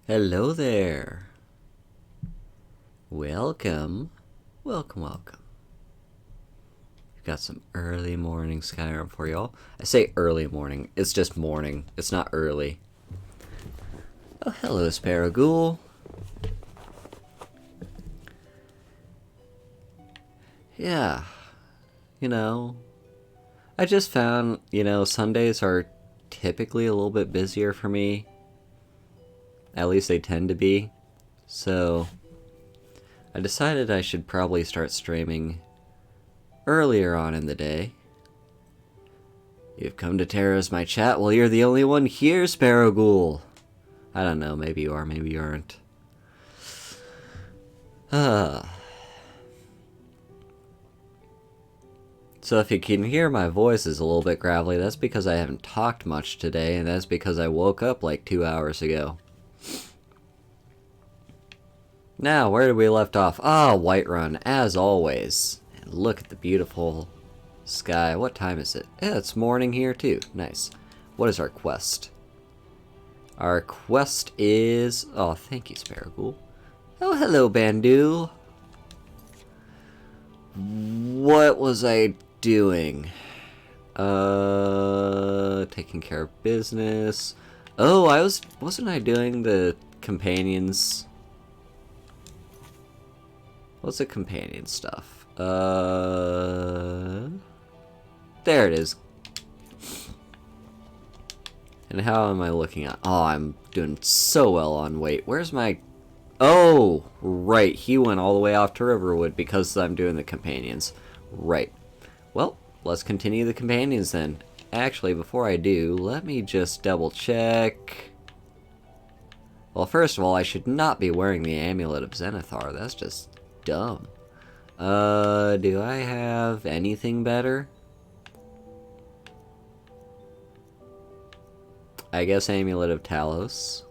Hello there. Welcome. Welcome. We've got some early morning Skyrim for y'all. I say early morning. It's just morning. It's not early. Oh, hello, Sparaghoul. Yeah. I just found, Sundays are typically a little bit busier for me. At least they tend to be. So I decided I should probably start streaming earlier on in the day. You've come to terrorize my chat? Well, you're the only one here, Sparaghoul. I don't know, maybe you are, maybe you aren't. So if you can hear my voice is a little bit gravelly, that's because I haven't talked much today, and that's because I woke up like 2 hours ago. Now, where did we left off? Ah, Whiterun, as always. And look at the beautiful sky. What time is it? Yeah, it's morning here too. Nice. What is our quest? Our quest is... Oh, thank you, Sparaghoul. Oh, hello, Bandu. What was I doing? Taking care of business. Oh, wasn't I doing the companions? What's the companion stuff? There it is. And how am I looking at? Oh, I'm doing so well on weight. Where's my... Oh, right. He went all the way off to Riverwood because I'm doing the companions. Right. Well, let's continue the companions then. Actually, before I do, let me just double check. Well, first of all, I should not be wearing the Amulet of Zenithar. That's just dumb. Do I have anything better? I guess Amulet of Talos.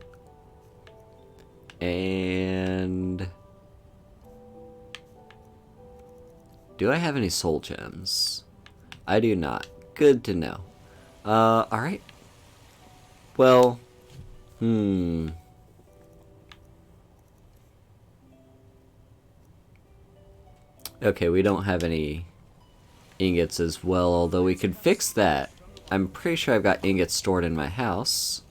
And... do I have any soul gems? I do not. Good to know. Alright. Well, okay, we don't have any ingots as well, although we could fix that. I'm pretty sure I've got ingots stored in my house.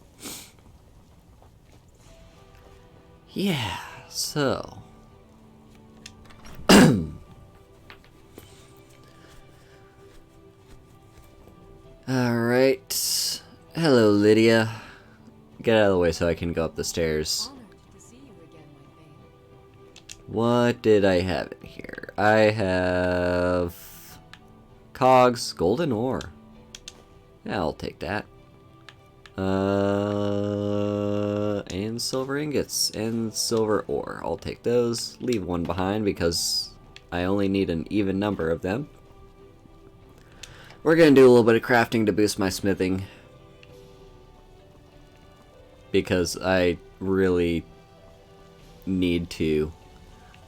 Yeah, so... Alright. Hello, Lydia. Get out of the way so I can go up the stairs. What did I have in here? I have... cogs, golden ore. Yeah, I'll take that. And silver ingots and silver ore. I'll take those. Leave one behind because I only need an even number of them. We're gonna do a little bit of crafting to boost my smithing. Because I really need to.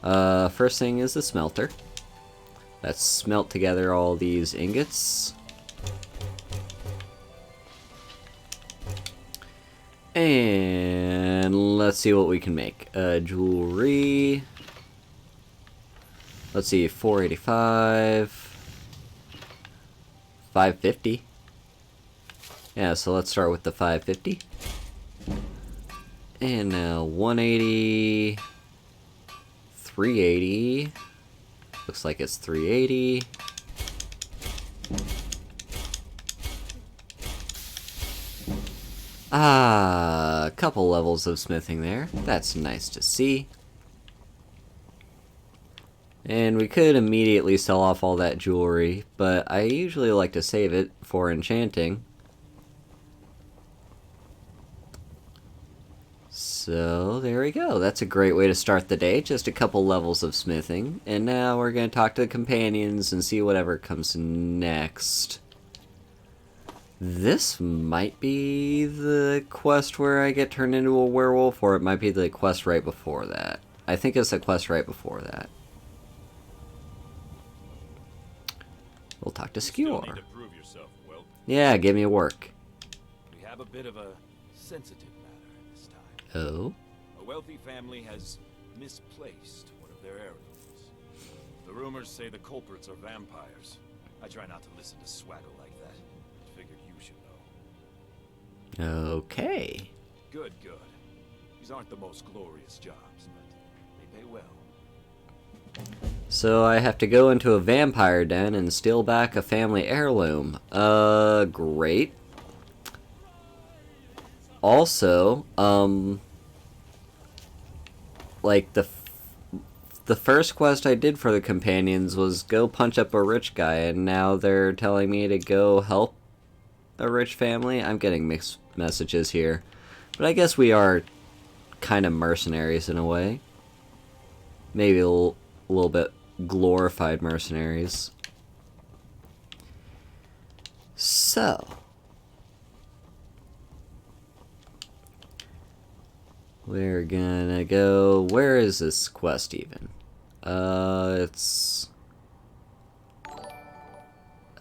First thing is the smelter. Let's smelt together all these ingots. And let's see what we can make. Jewelry. Let's see, 485. 550. Yeah, so let's start with the 550. And now 180. 380. Looks like it's 380. Ah, a couple levels of smithing there. That's nice to see. And we could immediately sell off all that jewelry, but I usually like to save it for enchanting. So, there we go. That's a great way to start the day. Just a couple levels of smithing. And now we're going to talk to the companions and see whatever comes next. This might be the quest where I get turned into a werewolf, or it might be the quest right before that. I think it's the quest right before that. We'll talk to Skewer. Yeah, give me work. We have a bit of a sensitive matter at this time. Oh? wealthy family has misplaced one of their heirlooms. The rumors say the culprits are vampires. I try not to listen to swaggle like that. Figured you should know. Okay. Good, good. These aren't the most glorious jobs, but they pay well. So I have to go into a vampire den and steal back a family heirloom. Great. Also, like the first quest I did for the companions was go punch up a rich guy, and now they're telling me to go help a rich family. I'm getting mixed messages here. But I guess we are kind of mercenaries in a way. Maybe a little bit glorified mercenaries. So, we're gonna go... Where is this quest even? It's...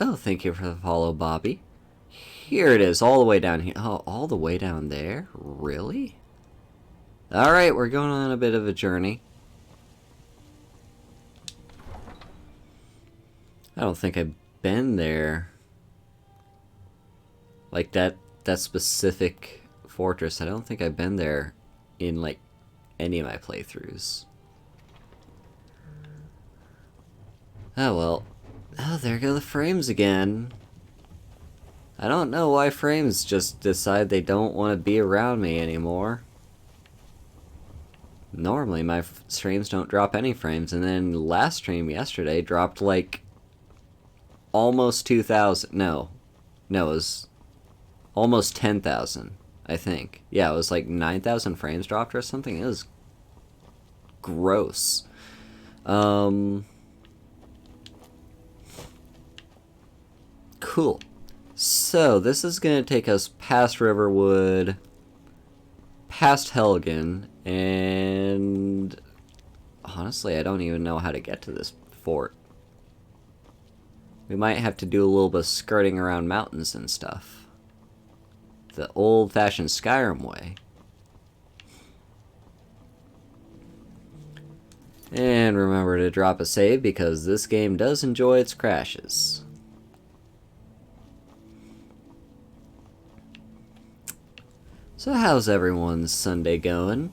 Oh, thank you for the follow, Bobby. Here it is, all the way down here. Oh, all the way down there? Really? Alright, we're going on a bit of a journey. I don't think I've been there. Like that specific fortress, I don't think I've been there in like any of my playthroughs. Oh well. Oh, there go the frames again. I don't know why frames just decide they don't want to be around me anymore. Normally my streams don't drop any frames, and then last stream yesterday dropped like almost 2,000. No, it was almost 10,000, I think. Yeah, it was like 9,000 frames dropped or something. It was gross. Cool. So, this is going to take us past Riverwood, past Helgen, and honestly, I don't even know how to get to this fort. We might have to do a little bit of skirting around mountains and stuff. The old-fashioned Skyrim way. And remember to drop a save because this game does enjoy its crashes. So how's everyone's Sunday going?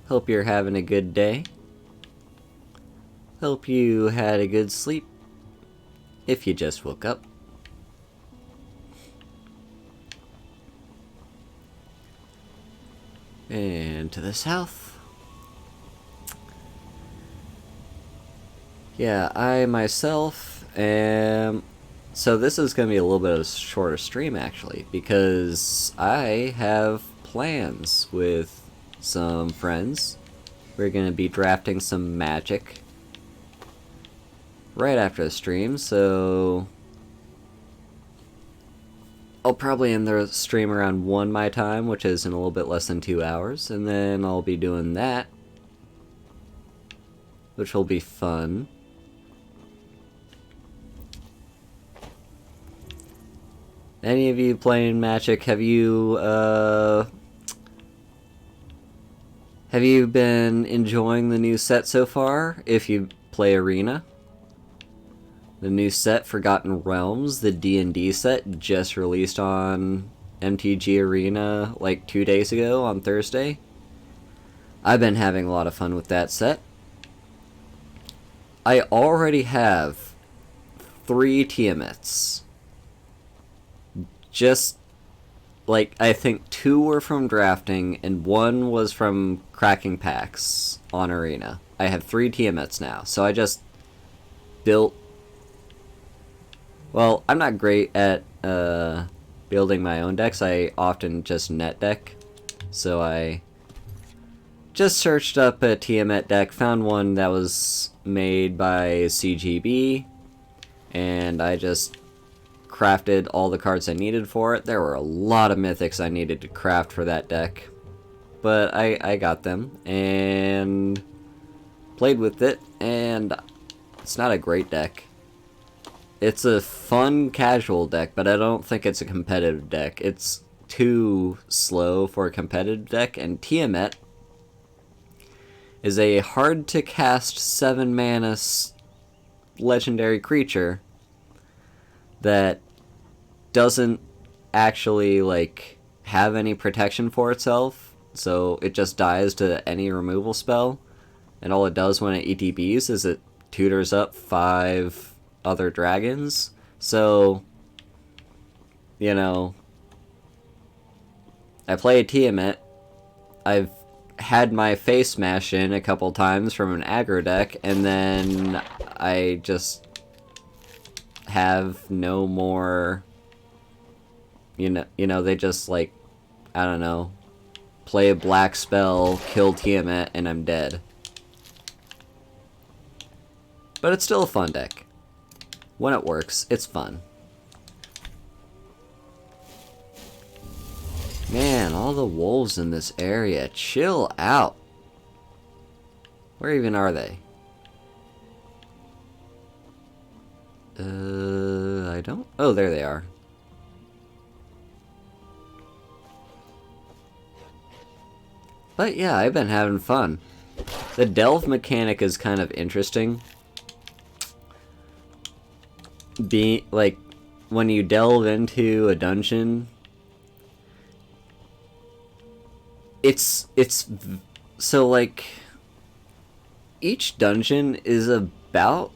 Hope you're having a good day. Hope you had a good sleep. If you just woke up. And to the south. Yeah, I myself am... So this is going to be a little bit of a shorter stream, actually, because I have plans with some friends. We're going to be drafting some magic right after the stream, so I'll probably end the stream around 1 my time, which is in a little bit less than 2 hours, and then I'll be doing that, which will be fun. Any of you playing Magic, have you been enjoying the new set so far, if you play Arena? The new set, Forgotten Realms, the D&D set, just released on MTG Arena like 2 days ago on Thursday. I've been having a lot of fun with that set. I already have 3 Tiamets. Just, like, I think 2 were from drafting, and 1 was from cracking packs on Arena. I have 3 Tiamets now, so I just built... Well, I'm not great at building my own decks. I often just net deck. So I just searched up a Tiamat deck, found one that was made by CGB, and I just crafted all the cards I needed for it. There were a lot of mythics I needed to craft for that deck, but I got them and played with it, and it's not a great deck. It's a fun casual deck, but I don't think it's a competitive deck. It's too slow for a competitive deck, and Tiamat is a hard to cast 7 mana legendary creature that doesn't actually like have any protection for itself, so it just dies to any removal spell, and all it does when it ETBs is it tutors up 5 other dragons. So, you know, I play Tiamat. I've had my face smash in a couple times from an aggro deck, and then I just have no more. You know, they just like, I don't know, play a black spell, kill Tiamat, and I'm dead. But it's still a fun deck. When it works, it's fun. Man, all the wolves in this area. Chill out. Where even are they? I don't... Oh, there they are. But yeah, I've been having fun. The delve mechanic is kind of interesting. Like, when you delve into a dungeon, it's so like each dungeon is about,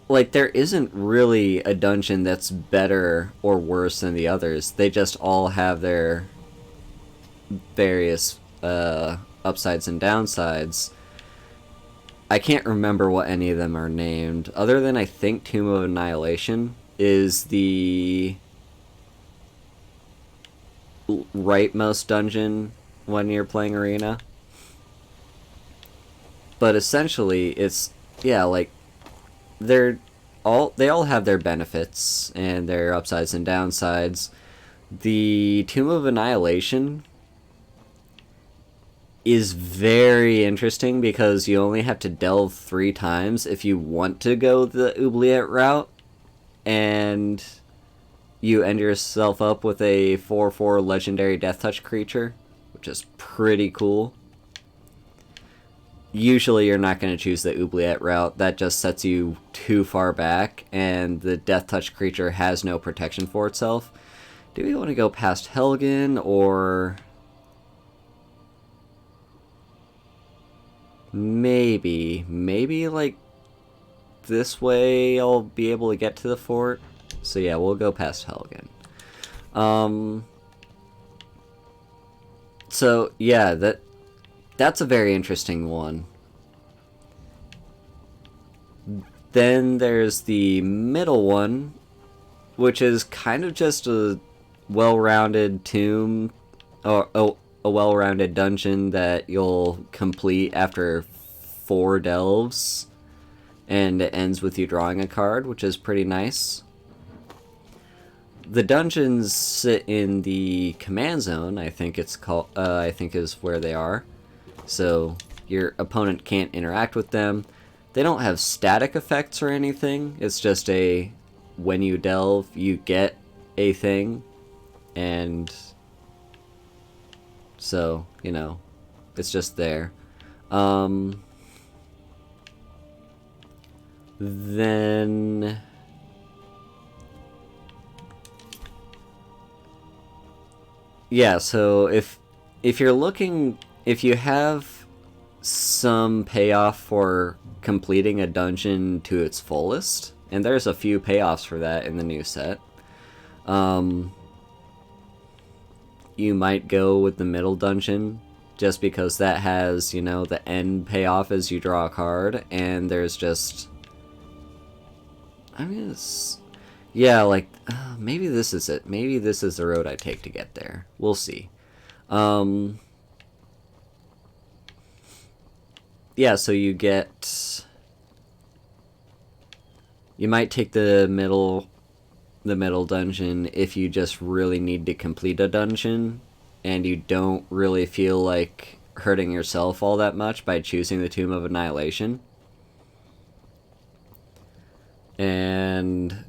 like, there isn't really a dungeon that's better or worse than the others. They just all have their various upsides and downsides. I can't remember what any of them are named, other than I think Tomb of Annihilation is the rightmost dungeon when you're playing Arena. But essentially, it's, yeah, like, they all have their benefits and their upsides and downsides. The Tomb of Annihilation is very interesting because you only have to delve 3 times if you want to go the oubliette route, and you end yourself up with a 4/4 legendary death touch creature, which is pretty cool. Usually you're not going to choose the oubliette route. That just sets you too far back, and the death touch creature has no protection for itself. Do we want to go past Helgen, or maybe like this way I'll be able to get to the fort? So yeah, we'll go past Helgen. So yeah, that's a very interesting one. Then there's the middle one, which is kind of just a well-rounded tomb, or a well-rounded dungeon that you'll complete after 4 delves, and it ends with you drawing a card, which is pretty nice. The dungeons sit in the command zone, I think it's called, I think is where they are. So your opponent can't interact with them. They don't have static effects or anything. It's just when you delve, you get a thing, and so, you know, it's just there. Then yeah, so if you're looking, if you have some payoff for completing a dungeon to its fullest, and there's a few payoffs for that in the new set, you might go with the middle dungeon, just because that has, you know, the end payoff as you draw a card, and there's just, I mean, it's, yeah, like, maybe this is it. Maybe this is the road I take to get there. We'll see. Yeah, so you might take the middle dungeon if you just really need to complete a dungeon, and you don't really feel like hurting yourself all that much by choosing the Tomb of Annihilation. And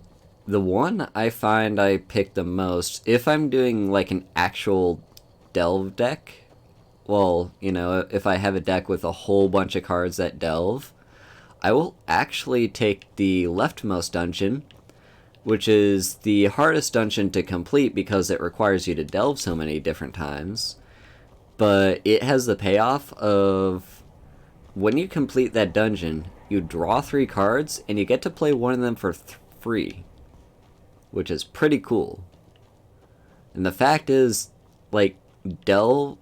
the one I find I pick the most, if I'm doing like an actual delve deck, well, you know, if I have a deck with a whole bunch of cards that delve, I will actually take the leftmost dungeon, which is the hardest dungeon to complete because it requires you to delve so many different times. But it has the payoff of when you complete that dungeon, you draw 3 cards and you get to play one of them for free, which is pretty cool. And the fact is, like, delving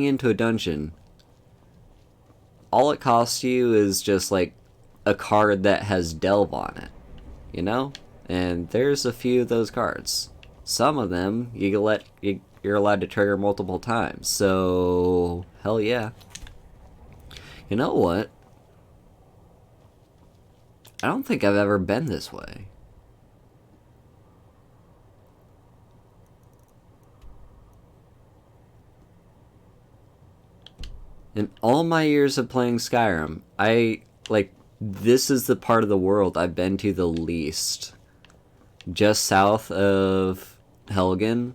into a dungeon, all it costs you is just like a card that has delve on it, you know? And there's a few of those cards. Some of them you're allowed to trigger multiple times. So hell yeah. You know what? I don't think I've ever been this way. In all my years of playing Skyrim, this is the part of the world I've been to the least. Just south of Helgen,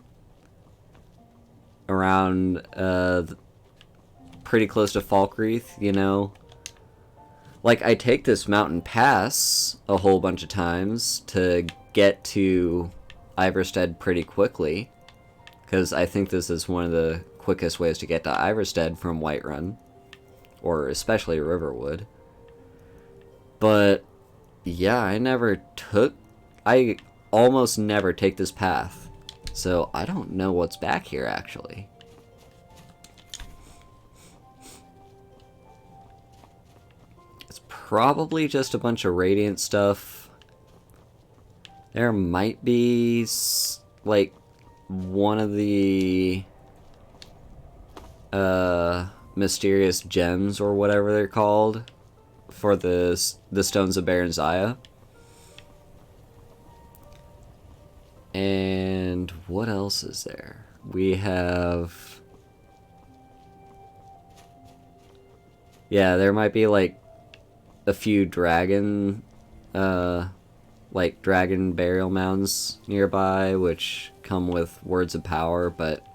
around, pretty close to Falkreath, you know? Like, I take this mountain pass a whole bunch of times to get to Iverstead pretty quickly, because I think this is one of the quickest ways to get to Iverstead from Whiterun, or especially Riverwood. But yeah, I almost never take this path, so I don't know what's back here actually. It's probably just a bunch of Radiant stuff. There might be like one of the mysterious gems or whatever they're called for the Stones of Baron Zaya. And what else is there? We have... Yeah, there might be like a few dragon dragon burial mounds nearby, which come with words of power, but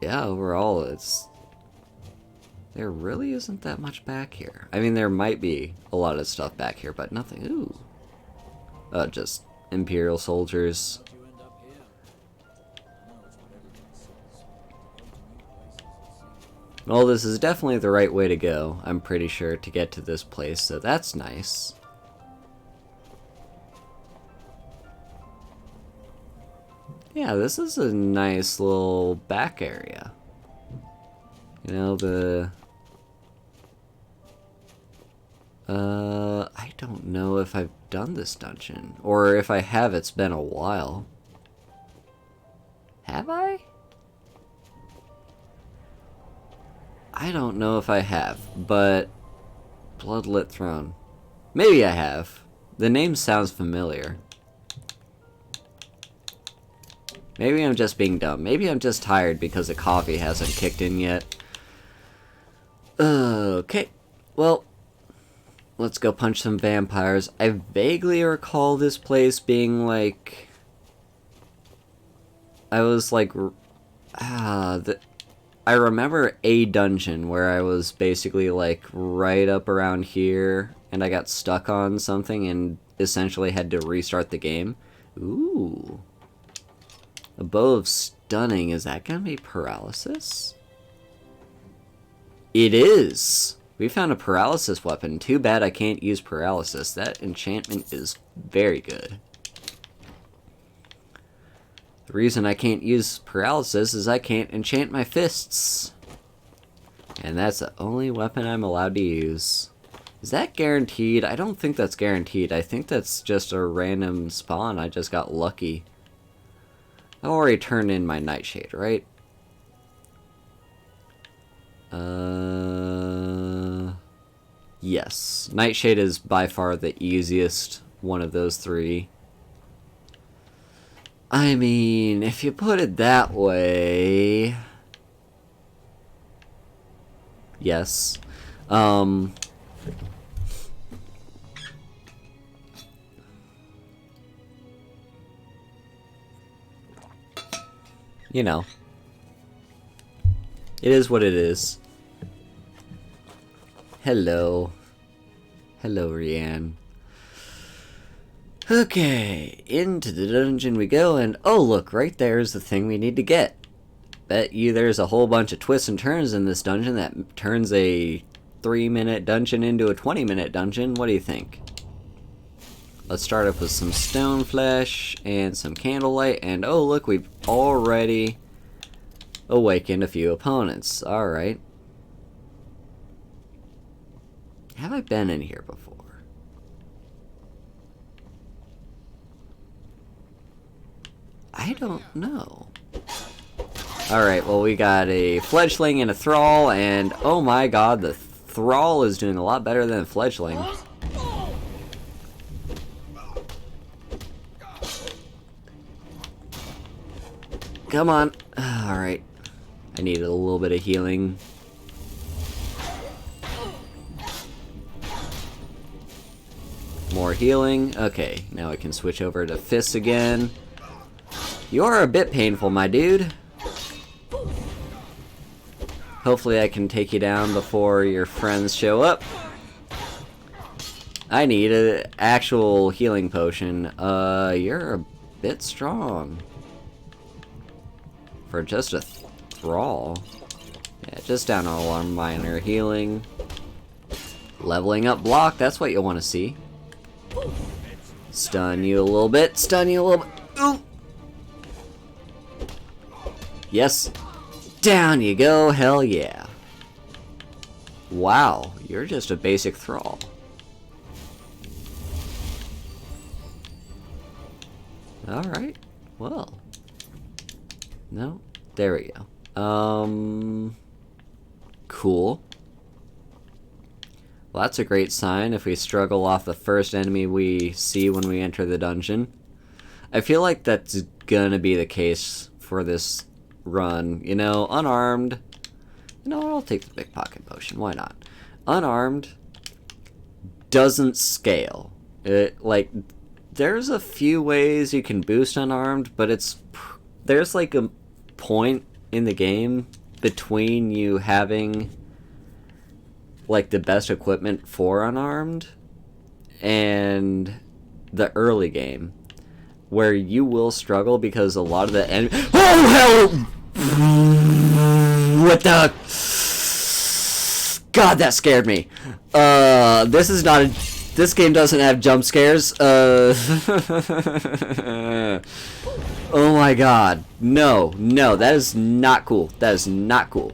yeah, overall, there really isn't that much back here. I mean, there might be a lot of stuff back here, but nothing. Ooh. Just Imperial soldiers. Well, this is definitely the right way to go, I'm pretty sure, to get to this place, so that's nice. Yeah, this is a nice little back area. You know, I don't know if I've done this dungeon. Or if I have, it's been a while. Have I? I don't know if I have, but... Bloodlit Throne. Maybe I have. The name sounds familiar. Maybe I'm just being dumb. Maybe I'm just tired because the coffee hasn't kicked in yet. Okay. Well, let's go punch some vampires. I vaguely recall this place being like... I was like... I remember a dungeon where I was basically like right up around here and I got stuck on something and essentially had to restart the game. Ooh. A bow of stunning, is that gonna be paralysis? It is! We found a paralysis weapon. Too bad I can't use paralysis. That enchantment is very good. The reason I can't use paralysis is I can't enchant my fists. And that's the only weapon I'm allowed to use. Is that guaranteed? I don't think that's guaranteed. I think that's just a random spawn. I just got lucky. I already turned in my Nightshade, right? Yes. Nightshade is by far the easiest one of those three. I mean, if you put it that way... Yes. You know. It is what it is. Hello. Hello, Rianne. Okay, into the dungeon we go, and oh look, right there's the thing we need to get. Bet you there's a whole bunch of twists and turns in this dungeon that turns a 3-minute dungeon into a 20-minute dungeon. What do you think? Let's start off with some stone flesh and some candlelight, and oh look, we've already awakened a few opponents. Alright. Have I been in here before? I don't know. Alright, well we got a fledgling and a thrall, and oh my god, the thrall is doing a lot better than the fledgling. Come on. Alright. I needed a little bit of healing. More healing. Okay, now I can switch over to fists again. You're a bit painful, my dude. Hopefully I can take you down before your friends show up. I need an actual healing potion. You're a bit strong. For just a thrall. Yeah, just down all our minor healing. Leveling up block, that's what you'll want to see. Stun you a little bit, stun you a little bit. Ooh! Yes. Down you go, hell yeah. Wow, you're just a basic thrall. Alright, well. No? There we go. Cool. Well, that's a great sign if we struggle off the first enemy we see when we enter the dungeon. I feel like that's gonna be the case for this run. You know, unarmed. You know, I'll take the big pocket potion. Why not? Unarmed doesn't scale. Like, there's a few ways you can boost unarmed, but there's like a point in the game between you having like the best equipment for unarmed and the early game where you will struggle because a lot of the oh hell, what the god, that scared me. This game doesn't have jump scares. Oh my god. No, that is not cool. That is not cool.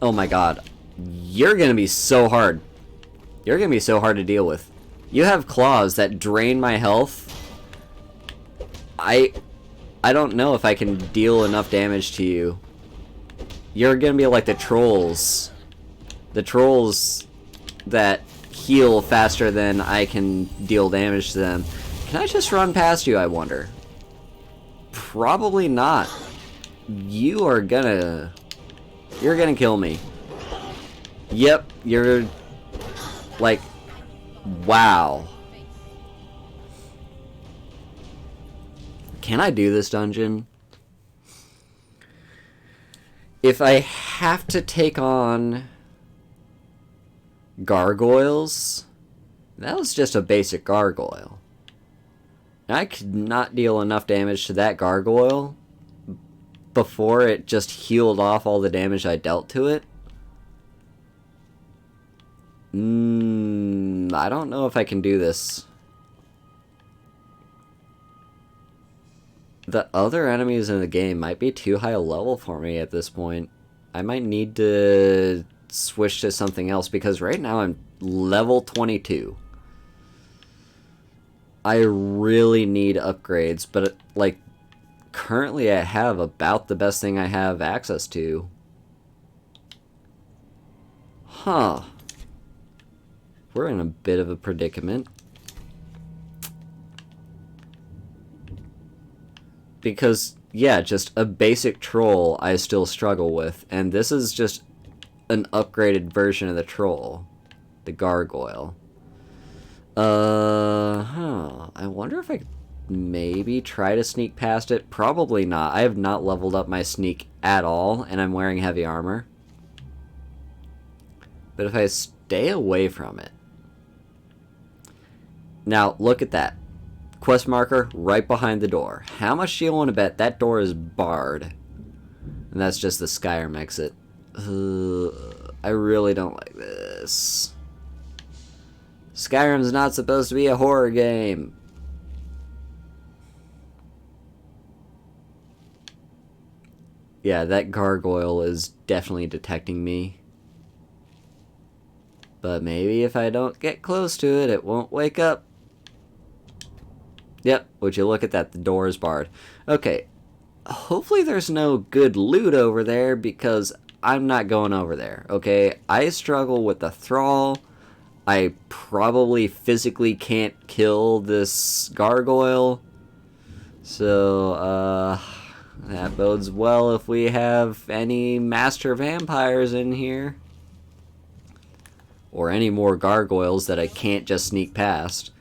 Oh my god. You're gonna be so hard. You're gonna be so hard to deal with. You have claws that drain my health. I don't know if I can deal enough damage to you. You're gonna be like the trolls. The trolls that heal faster than I can deal damage to them. Can I just run past you, I wonder? Probably not. You're gonna kill me. Yep, you're like, wow. Can I do this dungeon? If I have to take on gargoyles, that was just a basic gargoyle. I could not deal enough damage to that gargoyle before it just healed off all the damage I dealt to it. I don't know if I can do this. The other enemies in the game might be too high a level for me at this point. I might need to switch to something else because right now I'm level 22. I really need upgrades, but like currently I have about the best thing I have access to. Huh. We're in a bit of a predicament. Because, yeah, just a basic troll I still struggle with, and this is just an upgraded version of the troll. The gargoyle. I wonder if I could maybe try to sneak past it. Probably not. I have not leveled up my sneak at all, and I'm wearing heavy armor. But if I stay away from it... Now, look at that. Quest marker right behind the door. How much do you want to bet that door is barred? And that's just the Skyrim exit. I really don't like this. Skyrim's not supposed to be a horror game. Yeah, that gargoyle is definitely detecting me. But maybe if I don't get close to it, it won't wake up. Yep, would you look at that, the door is barred. Okay, hopefully there's no good loot over there because I'm not going over there, okay? I struggle with the thrall. I probably physically can't kill this gargoyle. So, that bodes well if we have any master vampires in here. Or any more gargoyles that I can't just sneak past.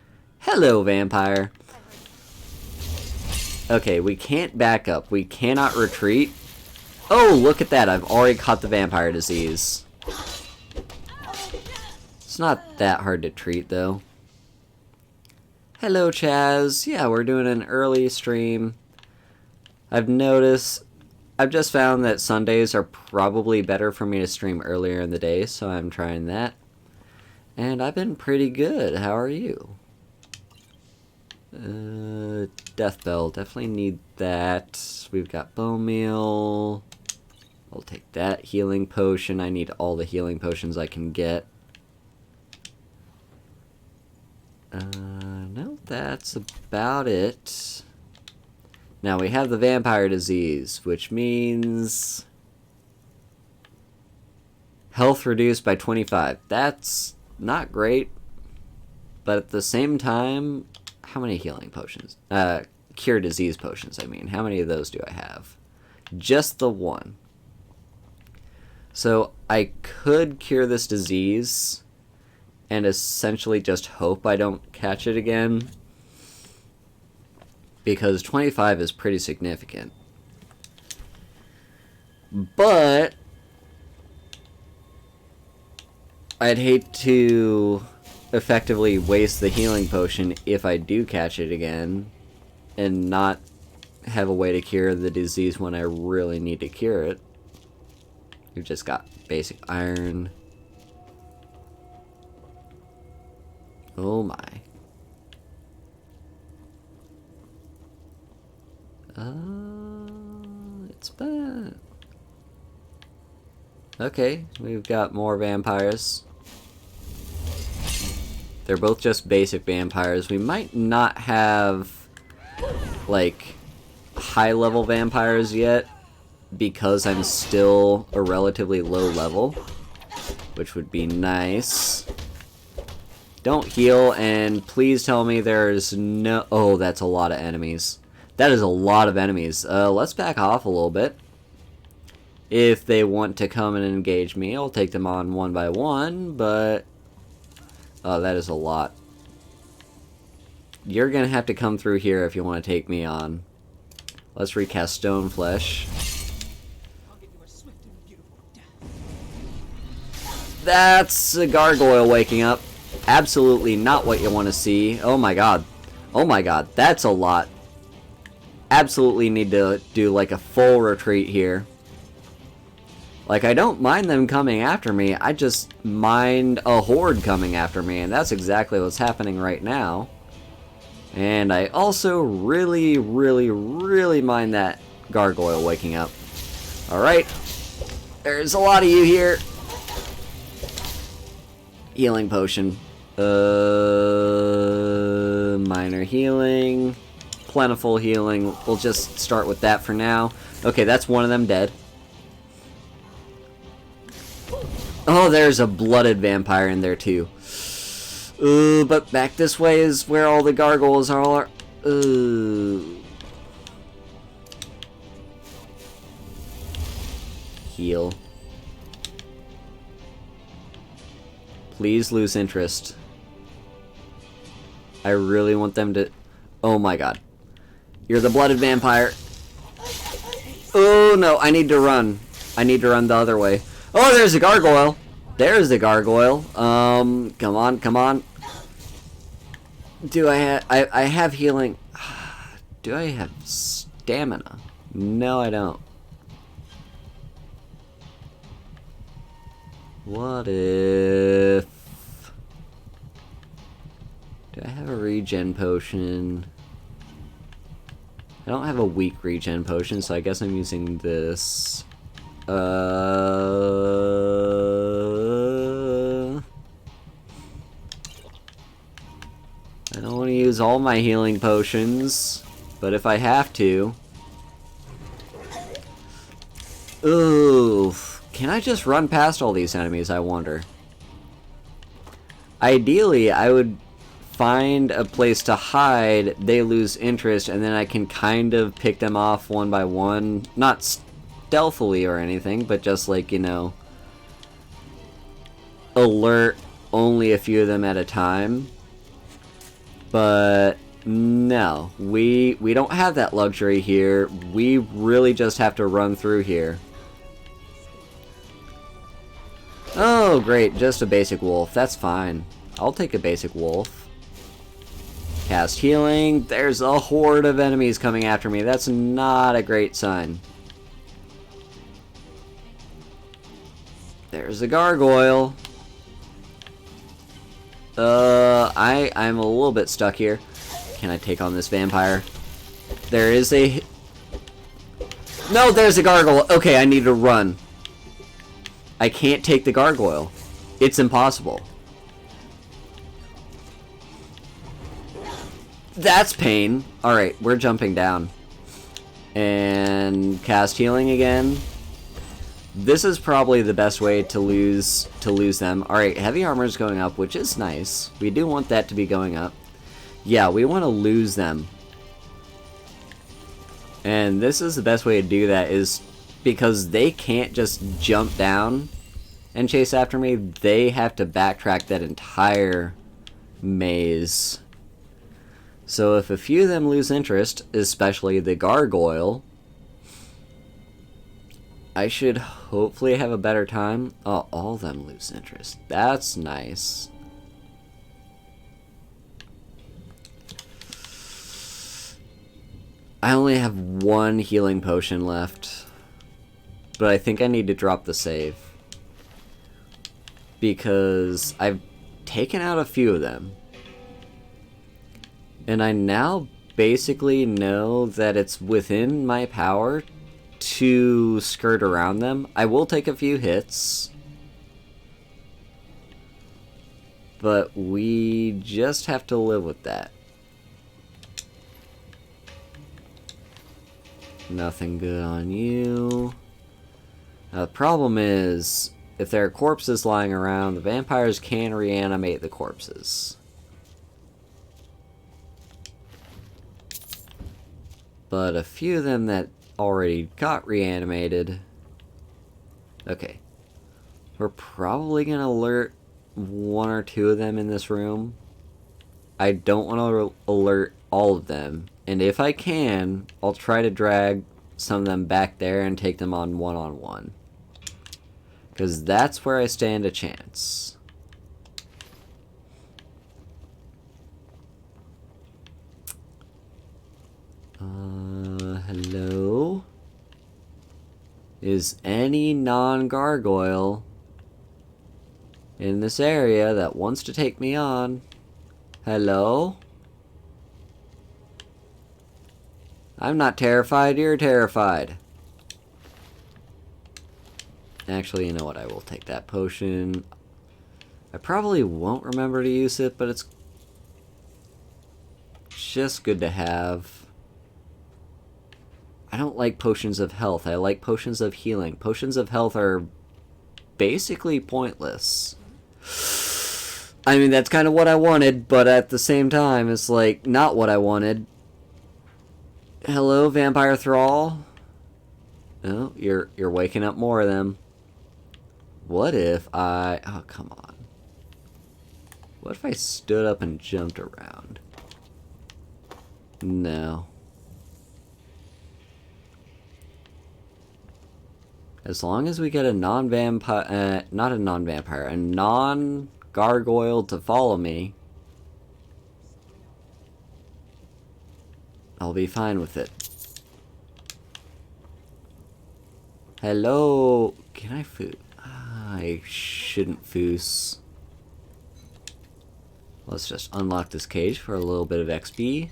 Hello, vampire. Okay, we can't back up. We cannot retreat. Oh, look at that. I've already caught the vampire disease. It's not that hard to treat, though. Hello, Chaz. Yeah, we're doing an early stream. I've just found that Sundays are probably better for me to stream earlier in the day, so I'm trying that. And I've been pretty good. How are you? Death Bell. Definitely need that. We've got bone meal. I'll take that. Healing potion. I need all the healing potions I can get. No, that's about it. Now we have the vampire disease, which means health reduced by 25. That's not great, but at the same time, how many healing potions? Cure disease potions, I mean. How many of those do I have? Just the one. So I could cure this disease and essentially just hope I don't catch it again, because 25 is pretty significant. But I'd hate to effectively waste the healing potion if I do catch it again and not have a way to cure the disease when I really need to cure it. We've just got basic iron. Oh my. It's bad. Okay, we've got more vampires. They're both just basic vampires. We might not have, like, high-level vampires yet, because I'm still a relatively low level, which would be nice. Don't heal, and please tell me there's no... Oh, that's a lot of enemies. That is a lot of enemies. Let's back off a little bit. If they want to come and engage me, I'll take them on one by one, but... Oh, that is a lot. You're gonna have to come through here if you want to take me on. Let's recast Stone Flesh. That's a gargoyle waking up. Absolutely not what you want to see. Oh my god. Oh my god, that's a lot. Absolutely need to do like a full retreat here. Like, I don't mind them coming after me, I just mind a horde coming after me, and that's exactly what's happening right now. And I also really, really, really mind that gargoyle waking up. Alright. There's a lot of you here. Healing potion. Minor healing. Plentiful healing. We'll just start with that for now. Okay, that's one of them dead. Oh, there's a blooded vampire in there too. But back this way is where all the gargoyles are. Heal. Please lose interest. I really want them to... Oh my god. You're the blooded vampire. Oh, no. I need to run. I need to run the other way. Oh, there's a gargoyle. There's the gargoyle. Come on, come on. Do I have... I have healing. Do I have stamina? No, I don't. What if... Do I have a regen potion? I don't have a weak regen potion, so I guess I'm using this. I don't want to use all my healing potions, but if I have to... Ooh, can I just run past all these enemies, I wonder? Ideally, I would find a place to hide, they lose interest, and then I can kind of pick them off one by one. Not stealthily or anything, but just like, you know, alert only a few of them at a time. But no, we don't have that luxury here. We really just have to run through here. Oh, great, just a basic wolf. That's fine. I'll take a basic wolf. Cast healing. There's a horde of enemies coming after me. That's not a great sign. There's a gargoyle. I'm a little bit stuck here. Can I take on this vampire? There is a... No, there's a gargoyle. Okay, I need to run. I can't take the gargoyle. It's impossible. That's pain. Alright, we're jumping down. And cast healing again. This is probably the best way to lose them. Alright, heavy armor is going up, which is nice. We do want that to be going up. Yeah, we want to lose them. And this is the best way to do that, is because they can't just jump down and chase after me. They have to backtrack that entire maze. So if a few of them lose interest, especially the gargoyle, I should hopefully have a better time. Oh, all of them lose interest. That's nice. I only have one healing potion left, but I think I need to drop the save, because I've taken out a few of them. And I now basically know that it's within my power to skirt around them. I will take a few hits, but we just have to live with that. Nothing good on you. Now the problem is, if there are corpses lying around, the vampires can reanimate the corpses. But a few of them that already got reanimated... Okay. We're probably going to alert one or two of them in this room. I don't want to alert all of them. And if I can, I'll try to drag some of them back there and take them on one-on-one. Because that's where I stand a chance. Hello? Is any non-gargoyle in this area that wants to take me on? Hello? I'm not terrified, you're terrified. Actually, you know what? I will take that potion. I probably won't remember to use it, but it's just good to have. I don't like potions of health. I like potions of healing. Potions of health are basically pointless. I mean, that's kind of what I wanted, but at the same time, it's like not what I wanted. Hello, vampire thrall. Oh, you're waking up more of them. What if I... Oh, come on. What if I stood up and jumped around? No. As long as we get a non-vampire, not a non-vampire, a non-gargoyle to follow me, I'll be fine with it. Hello? Can I foos? I shouldn't foos. Let's just unlock this cage for a little bit of XP.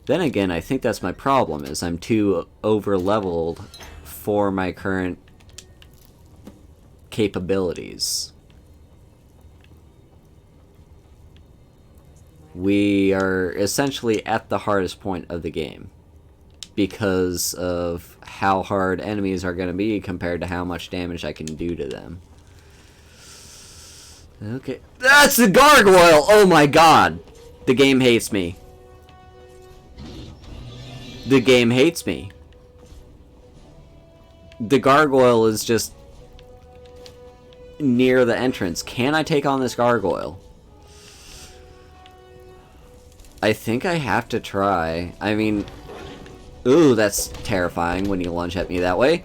Then again, I think that's my problem, is I'm too over-leveled for my current capabilities. We are essentially at the hardest point of the game because of how hard enemies are going to be compared to how much damage I can do to them. Okay. That's the gargoyle! Oh my god! The game hates me. The game hates me. The gargoyle is just near the entrance. Can I take on this gargoyle? I think I have to try. I mean, ooh, that's terrifying when you lunge at me that way.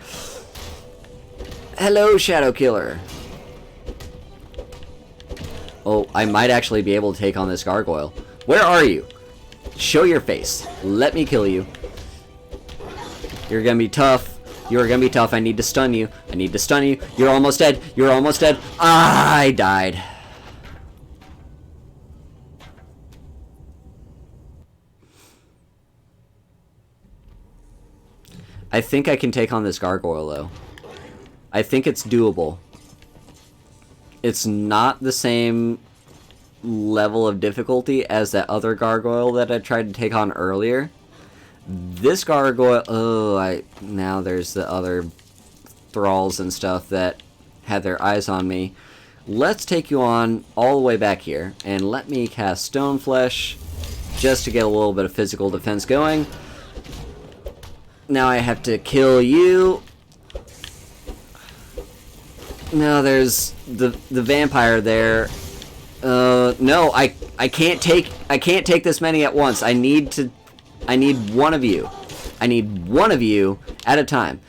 Hello, Shadow Killer. Oh, I might actually be able to take on this gargoyle. Where are you? Show your face. Let me kill you. You're gonna be tough. You're gonna be tough. I need to stun you. I need to stun you. You're almost dead. You're almost dead. Ah, I died. I think I can take on this gargoyle, though. I think it's doable. It's not the same level of difficulty as that other gargoyle that I tried to take on earlier. This gargoyle... Oh, now there's the other thralls and stuff that had their eyes on me. Let's take you on all the way back here, and let me cast Stone Flesh just to get a little bit of physical defense going. Now I have to kill you. No, there's the vampire there. No, I can't take this many at once. I need one of you. I need one of you at a time.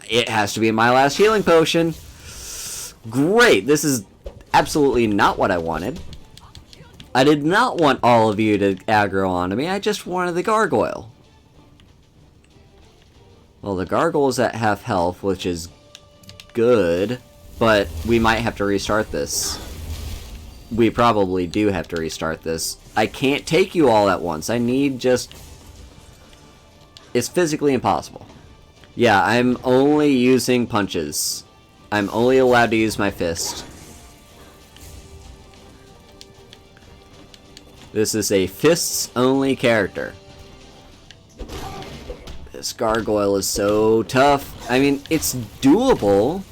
It has to be my last healing potion. Great, this is absolutely not what I wanted. I did not want all of you to aggro onto me. I just wanted the gargoyle. Well, the gargoyle's at half health, which is good, but we might have to restart this. We probably do have to restart this. I can't take you all at once. I need just... It's physically impossible. Yeah, I'm only using punches. I'm only allowed to use my fist. This is a fists-only character. This gargoyle is so tough. I mean, it's doable.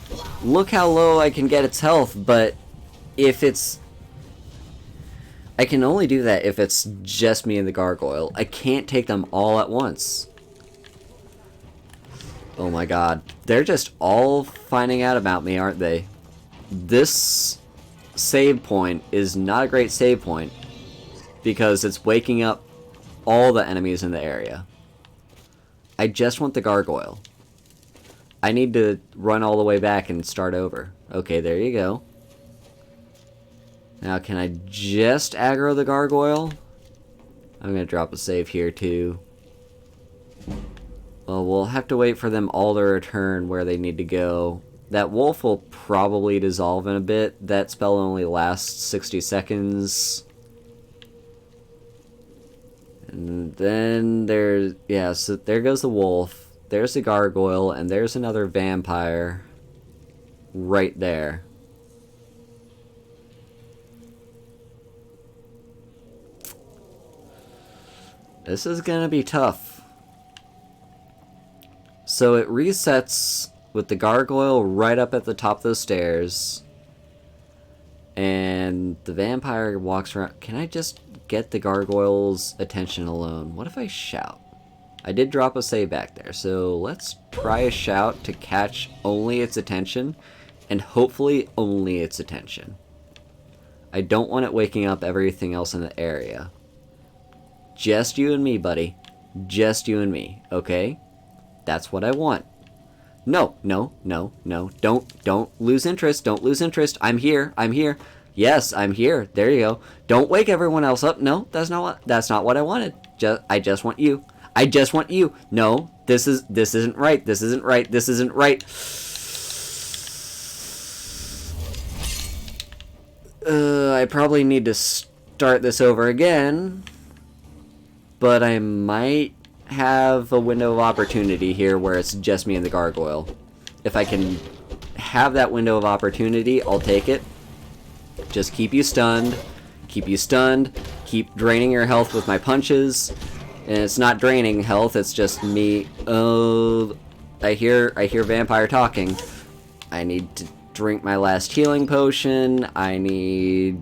Look how low I can get its health, but if it's... I can only do that if it's just me and the gargoyle. I can't take them all at once. Oh my god. They're just all finding out about me, aren't they? This save point is not a great save point because it's waking up all the enemies in the area. I just want the gargoyle. I need to run all the way back and start over. Okay, there you go. Now, can I just aggro the gargoyle? I'm going to drop a save here, too. Well, we'll have to wait for them all to return where they need to go. That wolf will probably dissolve in a bit. That spell only lasts 60 seconds. And then there's... Yeah, so there goes the wolf. There's the gargoyle, and there's another vampire right there. This is gonna be tough. So it resets with the gargoyle right up at the top of the stairs. And the vampire walks around. Can I just get the gargoyle's attention alone? What if I shout? I did drop a save back there, so let's try a shout to catch only its attention, and hopefully only its attention. I don't want it waking up everything else in the area. Just you and me, buddy. Just you and me, okay? That's what I want. No, no, no, no. Don't lose interest. Don't lose interest. I'm here. I'm here. Yes, I'm here. There you go. Don't wake everyone else up. No, that's not what I wanted. I just want you. I just want you. No, this isn't right. This isn't right. This isn't right. I probably need to start this over again, but I might have a window of opportunity here where it's just me and the gargoyle. If I can have that window of opportunity, I'll take it. Just keep you stunned. Keep you stunned. Keep draining your health with my punches. And it's not draining health, it's just me. Oh, I hear vampire talking. I need to drink my last healing potion. I need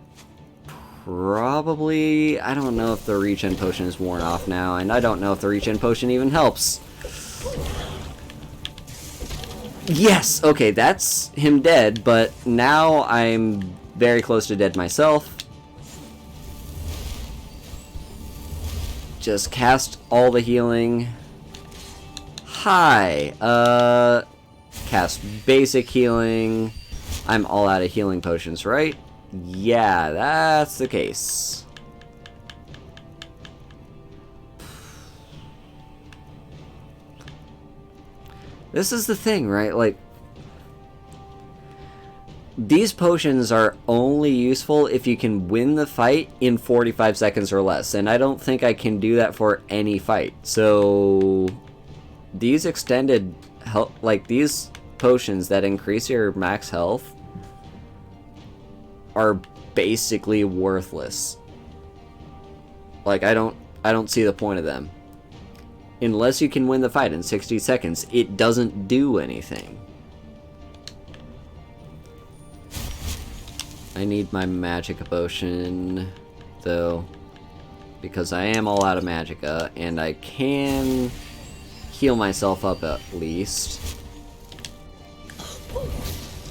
probably... I don't know if the regen potion is worn off now, and I don't know if the regen potion even helps. Yes! Okay, that's him dead, but now I'm very close to dead myself. Just cast all the healing. Hi! Cast basic healing. I'm all out of healing potions, right? Yeah, that's the case. This is the thing, right? Like, these potions are only useful if you can win the fight in 45 seconds or less, and I don't think I can do that for any fight. So, these extended health, like these potions that increase your max health, are basically worthless. Like, I don't see the point of them. Unless you can win the fight in 60 seconds, it doesn't do anything. I need my magicka potion, though, because I am all out of magicka, and I can heal myself up at least.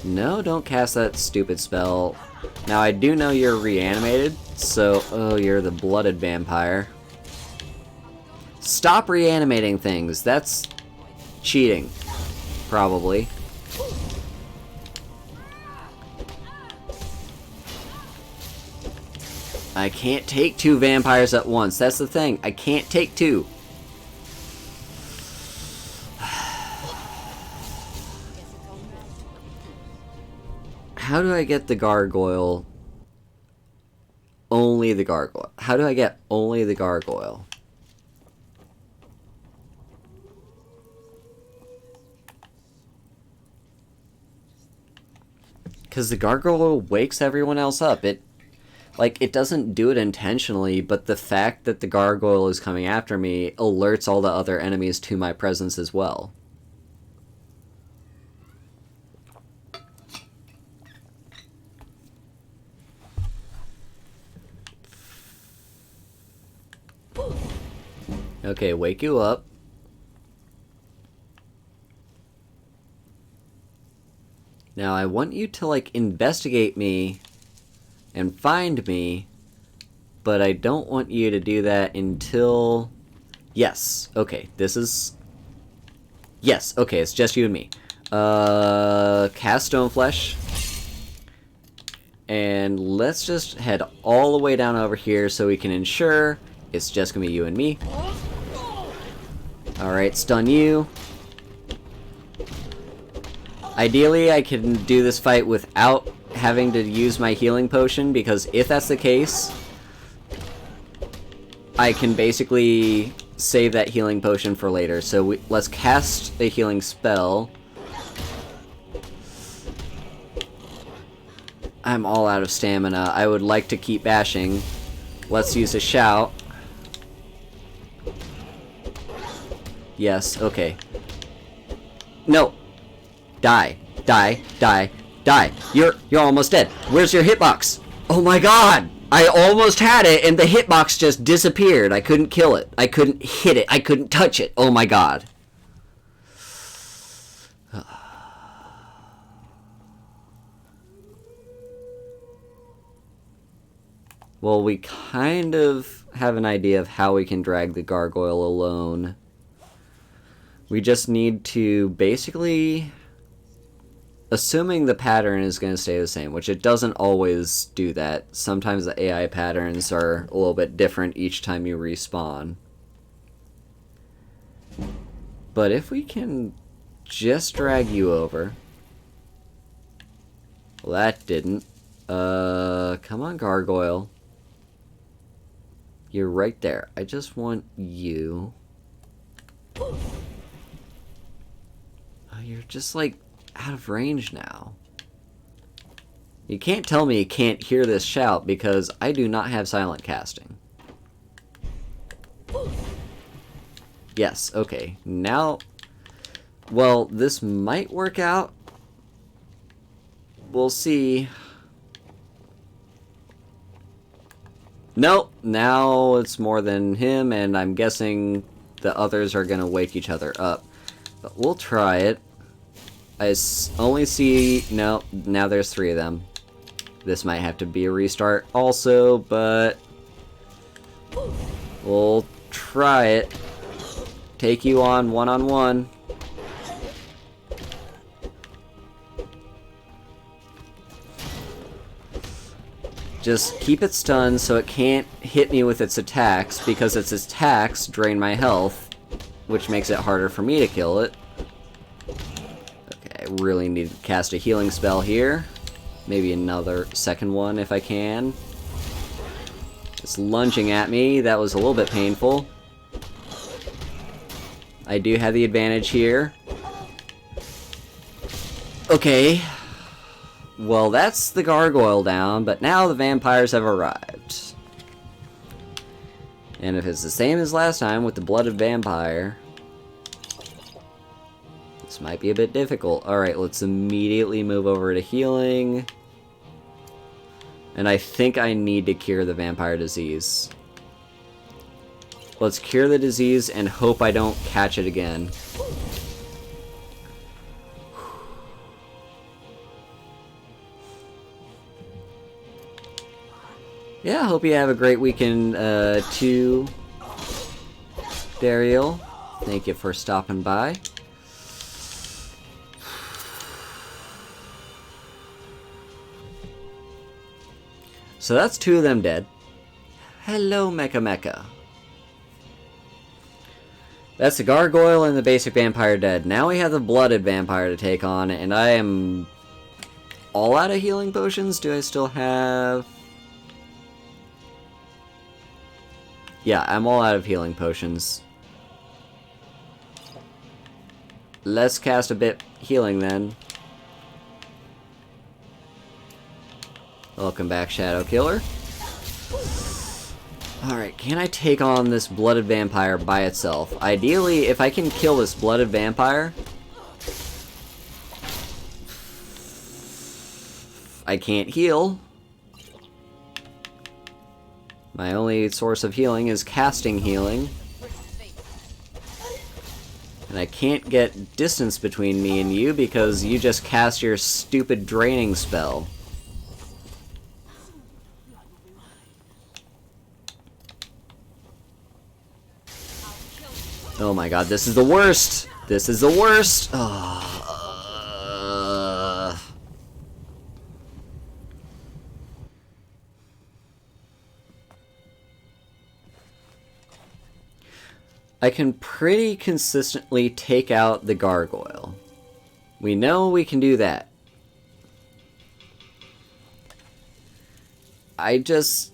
No, don't cast that stupid spell. Now, I do know you're reanimated, so... Oh, you're the blooded vampire. Stop reanimating things. That's cheating. Probably. I can't take two vampires at once. That's the thing. I can't take two. How do I get the gargoyle? Only the gargoyle. How do I get only the gargoyle? Because the gargoyle wakes everyone else up. It doesn't do it intentionally, but the fact that the gargoyle is coming after me alerts all the other enemies to my presence as well. Okay, wake you up. Now I want you to, like, investigate me and find me, but I don't want you to do that until... Yes, okay, this is... Yes, okay, it's just you and me. Cast Stoneflesh. And let's just head all the way down over here so we can ensure it's just gonna be you and me. Alright, stun you. Ideally, I can do this fight without having to use my healing potion, because if that's the case, I can basically save that healing potion for later. So let's cast a healing spell. I'm all out of stamina. I would like to keep bashing. Let's use a shout. Yes, okay. No! Die. Die. Die. Die. You're almost dead. Where's your hitbox? Oh my god! I almost had it and the hitbox just disappeared. I couldn't kill it. I couldn't hit it. I couldn't touch it. Oh my god. Well, we kind of have an idea of how we can drag the gargoyle alone. We just need to basically, assuming the pattern is going to stay the same, which it doesn't always do that. Sometimes the AI patterns are a little bit different each time you respawn. But if we can just drag you over. Well, that didn't. Come on, Gargoyle. You're right there. I just want you. Oh, you're just, like, out of range now. You can't tell me you can't hear this shout because I do not have silent casting. Yes, okay. Now, well, this might work out. We'll see. Nope, now it's more than him, and I'm guessing the others are gonna wake each other up. But we'll try it. I only see... No, now there's 3 of them. This might have to be a restart also, but... we'll try it. Take you on one-on-one. Just keep it stunned so it can't hit me with its attacks, because its attacks drain my health, which makes it harder for me to kill it. Okay, I really need to cast a healing spell here. Maybe another second one if I can. It's lunging at me. That was a little bit painful. I do have the advantage here. Okay. Well, that's the gargoyle down, but now the vampires have arrived. And if it's the same as last time with the blooded vampire, this might be a bit difficult. Alright, let's immediately move over to healing. And I think I need to cure the vampire disease. Let's cure the disease and hope I don't catch it again. Yeah, I hope you have a great weekend, too, Daryl. Thank you for stopping by. So that's 2 of them dead. Hello, Mecha Mecha. That's the gargoyle and the basic vampire dead. Now we have the blooded vampire to take on, and I am all out of healing potions. Do I still have... Yeah, I'm all out of healing potions. Let's cast a bit healing then. Welcome back, Shadow Killer. Alright, can I take on this blooded vampire by itself? Ideally, if I can kill this blooded vampire... I can't heal. My only source of healing is casting healing. And I can't get distance between me and you because you just cast your stupid draining spell. Oh my god, this is the worst! This is the worst! I can pretty consistently take out the gargoyle. We know we can do that. I just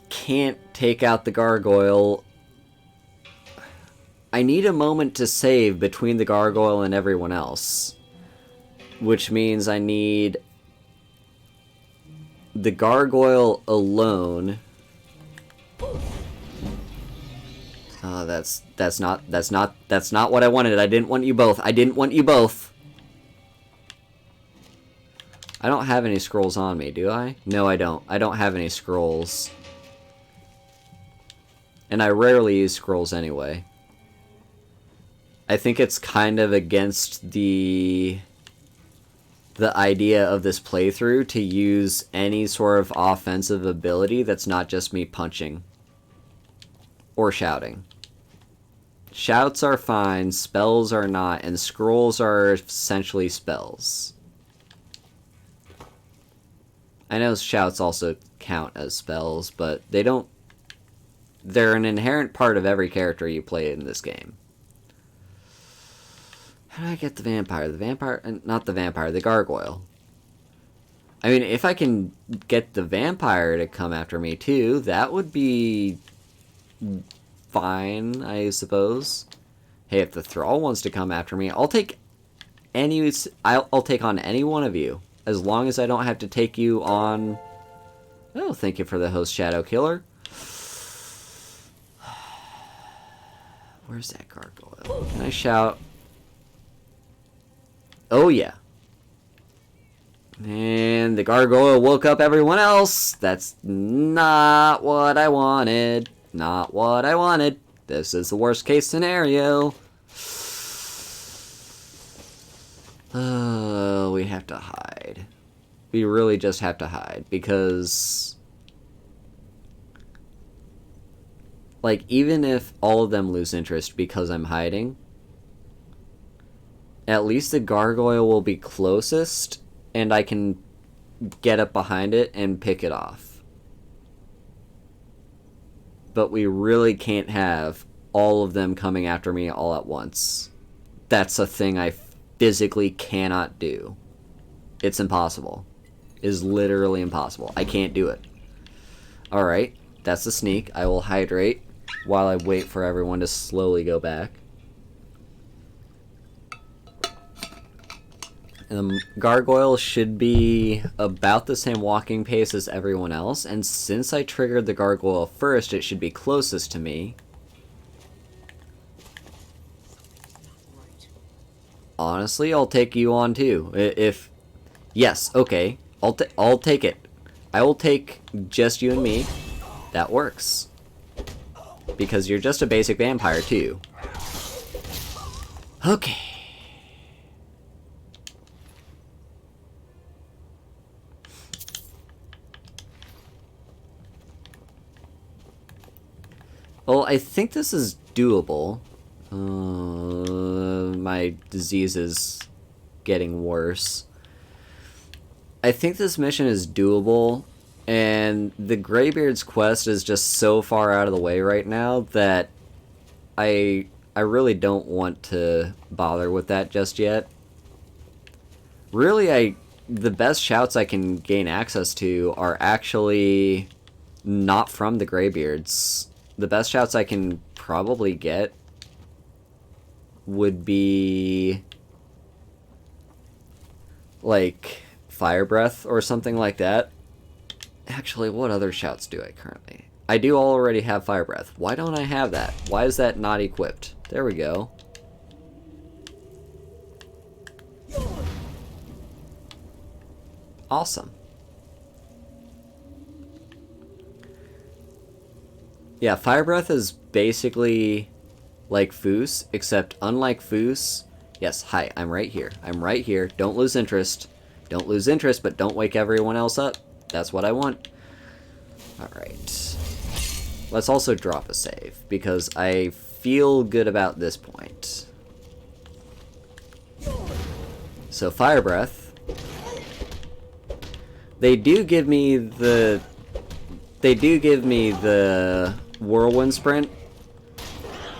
can't take out the gargoyle. I need a moment to save between the gargoyle and everyone else. Which means I need the gargoyle alone. Oh, that's not what I wanted. I didn't want you both. I didn't want you both. I don't have any scrolls on me, do I? No, I don't. I don't have any scrolls. And I rarely use scrolls anyway. I think it's kind of against the idea of this playthrough to use any sort of offensive ability that's not just me punching or shouting. Shouts are fine, spells are not, and scrolls are essentially spells. I know shouts also count as spells, but they don't... They're an inherent part of every character you play in this game. How do I get the vampire? The vampire... Not the vampire, the gargoyle. I mean, if I can get the vampire to come after me too, that would be... fine, I suppose. Hey, if the thrall wants to come after me, I'll take any... I'll take on any one of you. As long as I don't have to take you on... Oh, thank you for the host, Shadow Killer. Where's that gargoyle? Can I shout? Oh, yeah. And the gargoyle woke up everyone else. That's not what I wanted. Not what I wanted. This is the worst case scenario. We have to hide. We really just have to hide because... Like, even if all of them lose interest because I'm hiding, at least the gargoyle will be closest, and I can get up behind it and pick it off. But we really can't have all of them coming after me all at once. That's a thing I physically cannot do. It's impossible. It is literally impossible. I can't do it. Alright, that's the sneak. I will hydrate while I wait for everyone to slowly go back. And the gargoyle should be about the same walking pace as everyone else, and since I triggered the gargoyle first, it should be closest to me. Honestly, I'll take you on too. If... Yes, okay. I'll take it. I will take just you and me. That works. Because you're just a basic vampire too. Okay. Well, I think this is doable. My disease is getting worse. I think this mission is doable, and the Greybeard's quest is just so far out of the way right now that I really don't want to bother with that just yet. Really, the best shouts I can gain access to are actually not from the Greybeards. The best shouts I can probably get would be like Fire Breath or something like that. Actually, what other shouts do I currently? I do already have Fire Breath. Why don't I have that? Why is that not equipped? There we go. Awesome. Yeah, Fire Breath is basically like Foos, except unlike Foos... Yes, hi, I'm right here. I'm right here. Don't lose interest. Don't lose interest, but don't wake everyone else up. That's what I want. Alright. Let's also drop a save, because I feel good about this point. So, Fire Breath. They do give me the Whirlwind Sprint,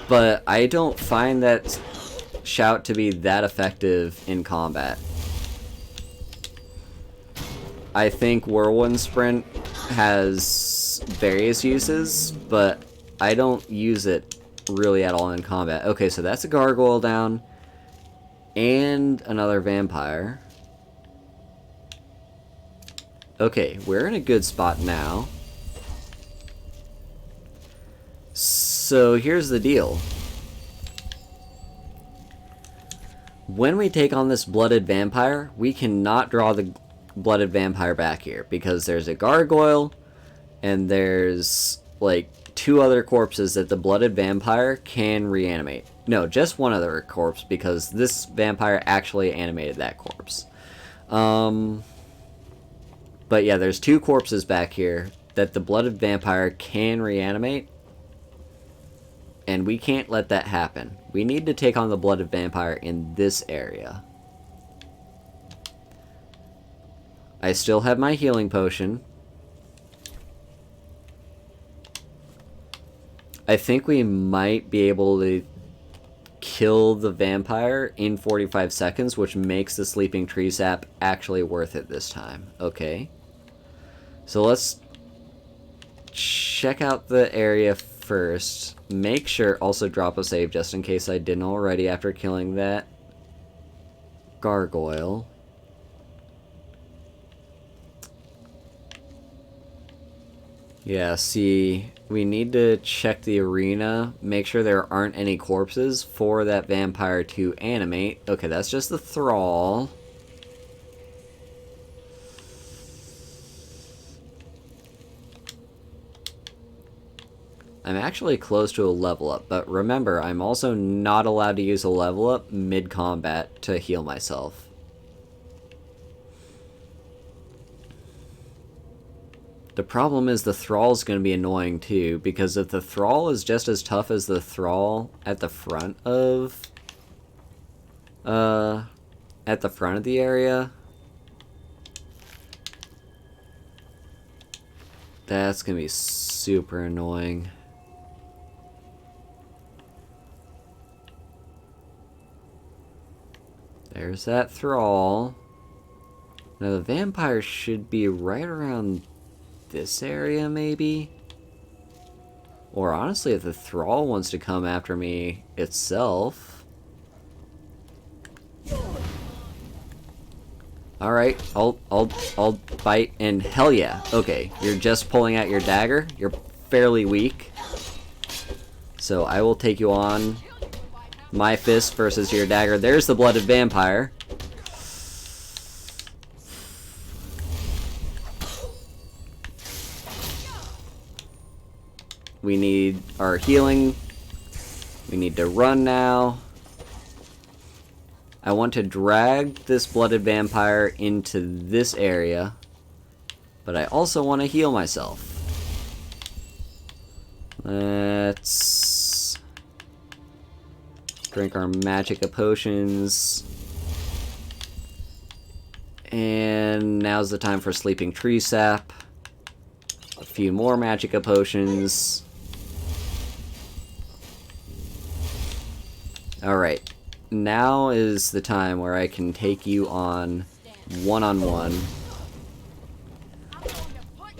but I don't find that shout to be that effective in combat. I think Whirlwind Sprint has various uses, but I don't use it really at all in combat. Okay, so that's a gargoyle down, and another vampire. Okay, we're in a good spot now. So here's the deal. When we take on this blooded vampire, we cannot draw the blooded vampire back here because there's a gargoyle and there's like 2 other corpses that the blooded vampire can reanimate. No, just one other corpse because this vampire actually animated that corpse. But yeah, there's 2 corpses back here that the blooded vampire can reanimate. And we can't let that happen. We need to take on the blooded vampire in this area. I still have my healing potion. I think we might be able to kill the vampire in 45 seconds, which makes the sleeping tree sap actually worth it this time. Okay. So let's check out the area first. Make sure, also drop a save just in case I didn't already after killing that gargoyle. Yeah, see, we need to check the arena, make sure there aren't any corpses for that vampire to animate. Okay, that's just the thrall. I'm actually close to a level up, but remember, I'm also not allowed to use a level up mid-combat to heal myself. The problem is the Thrall's going to be annoying too, because if the Thrall is just as tough as the Thrall at the front of the area, that's going to be super annoying. There's that Thrall. Now the vampire should be right around this area, maybe? Or honestly, if the Thrall wants to come after me itself. Alright, I'll bite, and hell yeah. Okay, you're just pulling out your dagger. You're fairly weak. So I will take you on. My fist versus your dagger. There's the blooded vampire. We need our healing. We need to run now. I want to drag this blooded vampire into this area, but I also want to heal myself. Let's drink our magicka potions. And now's the time for sleeping tree sap. A few more magicka potions. Alright, now is the time where I can take you on one-on-one.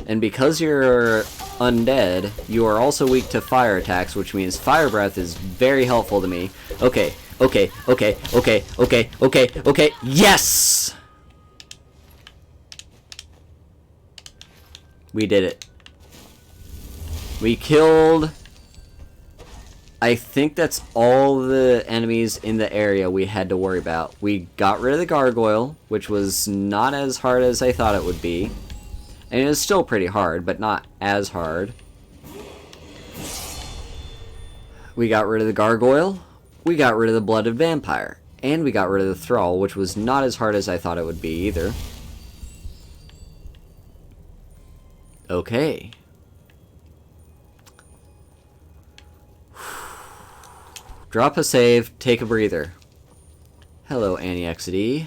And because you're undead, you are also weak to fire attacks, which means fire breath is very helpful to me. Okay, okay, okay, okay, okay, okay, okay, yes! We did it. We killed... I think that's all the enemies in the area we had to worry about. We got rid of the gargoyle, which was not as hard as I thought it would be. And it was still pretty hard, but not as hard. We got rid of the gargoyle. We got rid of the blooded vampire. And we got rid of the thrall, which was not as hard as I thought it would be either. Okay. Drop a save, take a breather. Hello, Annie XD.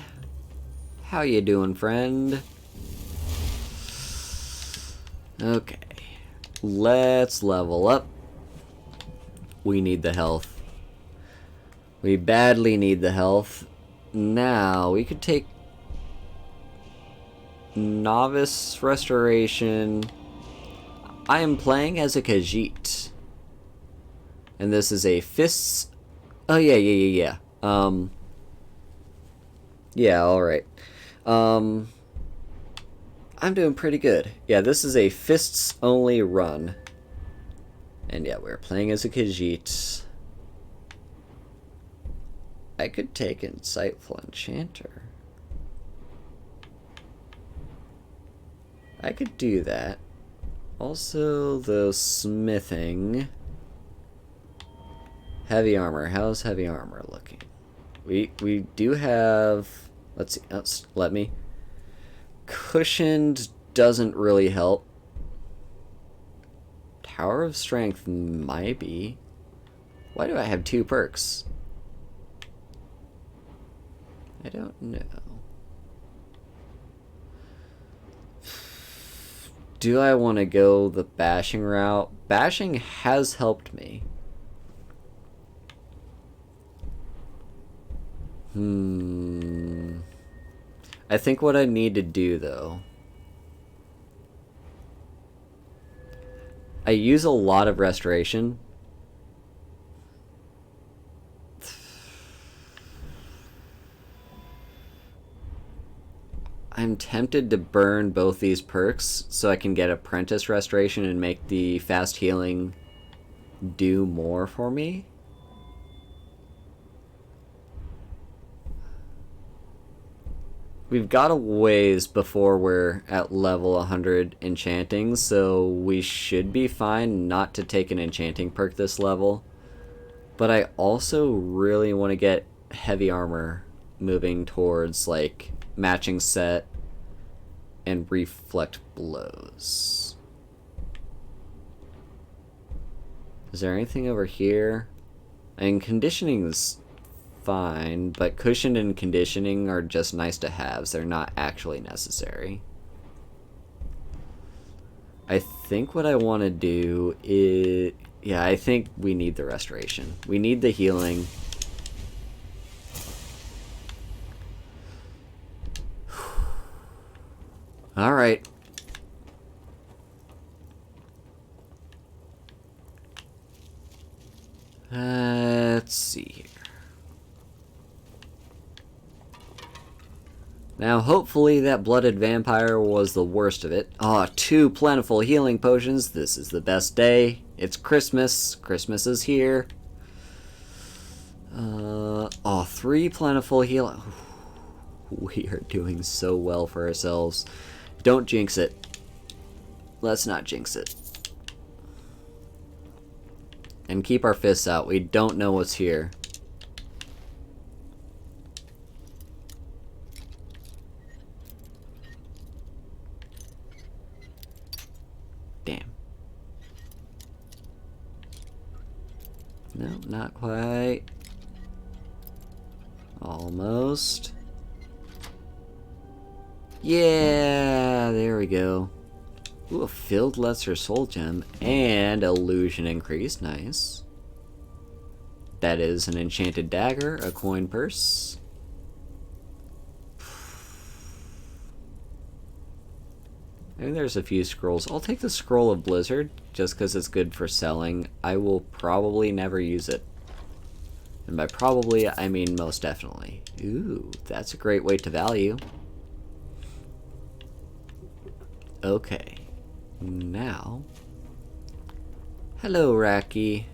How you doing, friend? Okay. Let's level up. We need the health. We badly need the health. Now, we could take Novice Restoration. I am playing as a Khajiit. And this is a Fists... Oh, yeah. Yeah, alright. I'm doing pretty good. Yeah, this is a fists-only run. And yeah, we're playing as a Khajiit. I could take Insightful Enchanter. I could do that. Also, the smithing... Heavy armor. How's heavy armor looking? We do have... Let's see. Let me... Cushioned doesn't really help. Tower of Strength might be. Why do I have 2 perks? I don't know. Do I want to go the bashing route? Bashing has helped me. I think what I need to do, though... I use a lot of restoration. I'm tempted to burn both these perks so I can get apprentice restoration and make the fast healing do more for me. We've got a ways before we're at level 100 enchanting, so we should be fine not to take an enchanting perk this level. But I also really want to get heavy armor moving towards, like, matching set and reflect blows. Is there anything over here? I mean, conditioning's fine, but cushion and conditioning are just nice to haves. They're not actually necessary. I think what I want to do is... yeah, I think we need the restoration. We need the healing. Alright. Let's see here. Now, hopefully that blooded vampire was the worst of it. Ah, 2 plentiful healing potions. This is the best day. It's Christmas. Christmas is here. 3 plentiful healing. We are doing so well for ourselves. Don't jinx it. Let's not jinx it. And keep our fists out. We don't know what's here. Damn. No, not quite. Almost. Yeah, there we go. Ooh, a filled lesser soul gem and illusion increase. Nice. That is an enchanted dagger, a coin purse. I think there's a few scrolls. I'll take the scroll of Blizzard just because it's good for selling. I will probably never use it. And by probably, I mean most definitely. Ooh, that's a great way to value. Okay. Now. Hello, Raki.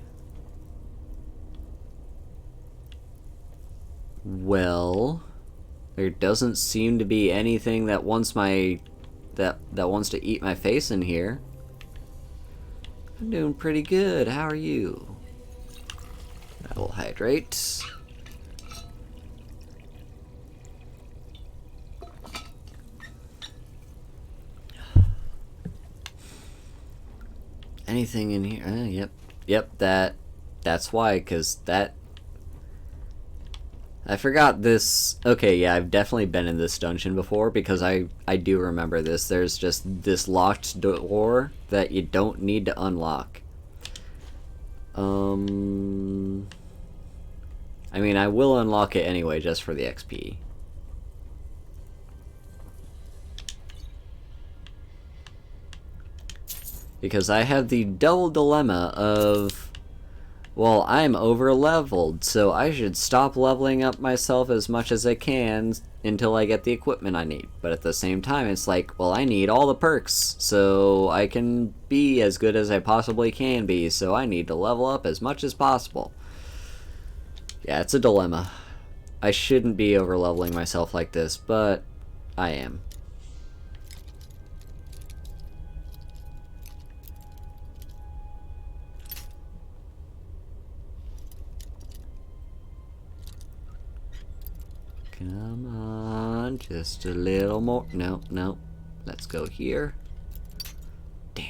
Well, there doesn't seem to be anything that wants my... that wants to eat my face in here. I'm doing pretty good. How are you? I will hydrate. Anything in here? Yep, that's why, because that... I forgot this... Okay, yeah, I've definitely been in this dungeon before, because I do remember this. There's just this locked door that you don't need to unlock. I mean, I will unlock it anyway, just for the XP. Because I have the double dilemma of, well, I'm over-leveled, so I should stop leveling up myself as much as I can until I get the equipment I need. But at the same time, it's like, well, I need all the perks, so I can be as good as I possibly can be, so I need to level up as much as possible. Yeah, it's a dilemma. I shouldn't be over-leveling myself like this, but I am. Come on, just a little more. No. Let's go here. Damn.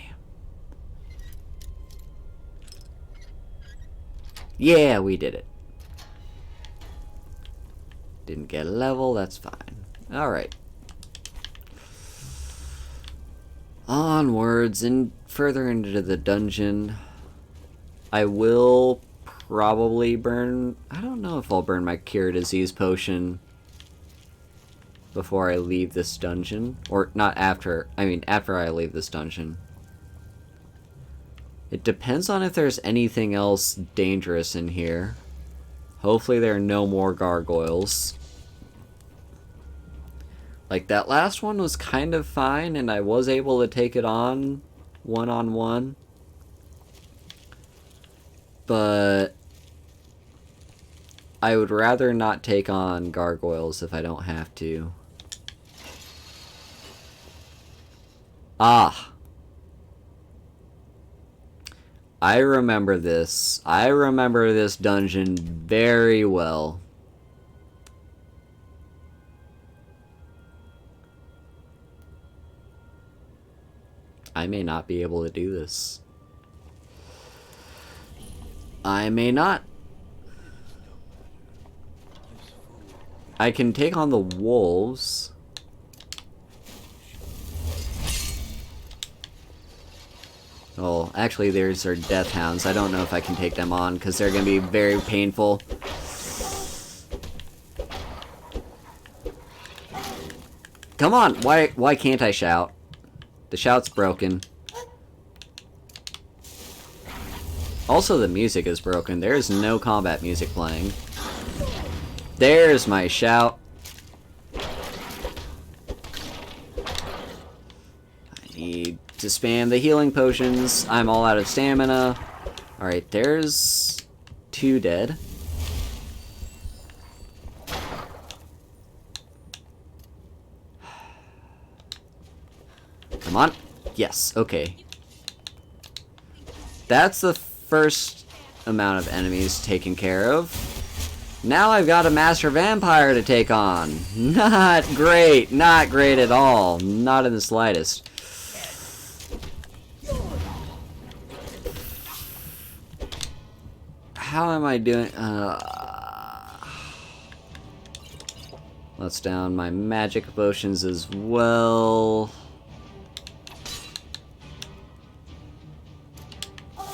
Yeah, we did it. Didn't get a level, that's fine. Alright. Onwards and further into the dungeon. I will probably burn... I don't know if I'll burn my Cure Disease potion before I leave this dungeon. Or not after. I mean, after I leave this dungeon. It depends on if there's anything else dangerous in here. Hopefully there are no more gargoyles. Like, that last one was kind of fine, and I was able to take it on one-on-one. But I would rather not take on gargoyles if I don't have to. Ah! I remember this. I remember this dungeon very well. I may not be able to do this. I may not. I can take on the wolves. Oh, actually, there's our death hounds. I don't know if I can take them on because they're going to be very painful. Come on, why can't I shout? The shout's broken. Also, the music is broken. There's no combat music playing. There's my shout. I need to spam the healing potions. I'm all out of stamina. Alright, there's 2 dead. Come on. Yes, okay. That's the first amount of enemies taken care of. Now I've got a Master Vampire to take on. Not great. Not great at all. Not in the slightest. How am I doing? Let's down my magic potions as well.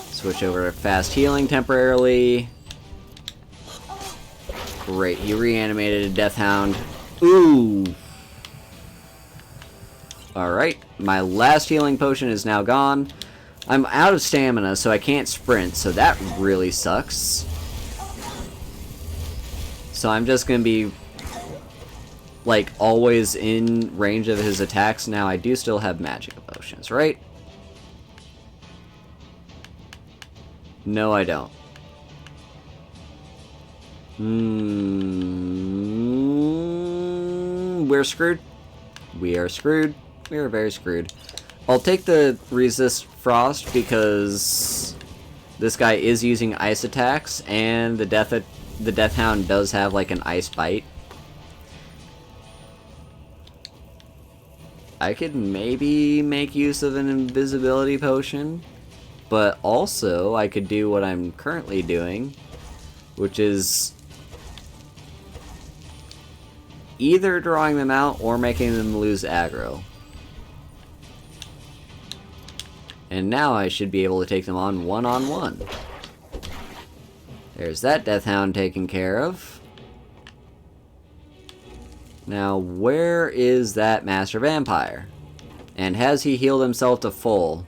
Switch over to fast healing temporarily. Great, he reanimated a Death Hound. Ooh! Alright, my last healing potion is now gone. I'm out of stamina, so I can't sprint, so that really sucks. So I'm just gonna be, like, always in range of his attacks. Now, I do still have magic potions, right? No, I don't. We're screwed. We are screwed. We are very screwed. I'll take the resist frost because this guy is using ice attacks, and the Death Hound does have like an ice bite. I could maybe make use of an invisibility potion, but also I could do what I'm currently doing, which is either drawing them out or making them lose aggro. And now I should be able to take them on one-on-one. There's that Death Hound taken care of. Now, where is that Master Vampire? And has he healed himself to full?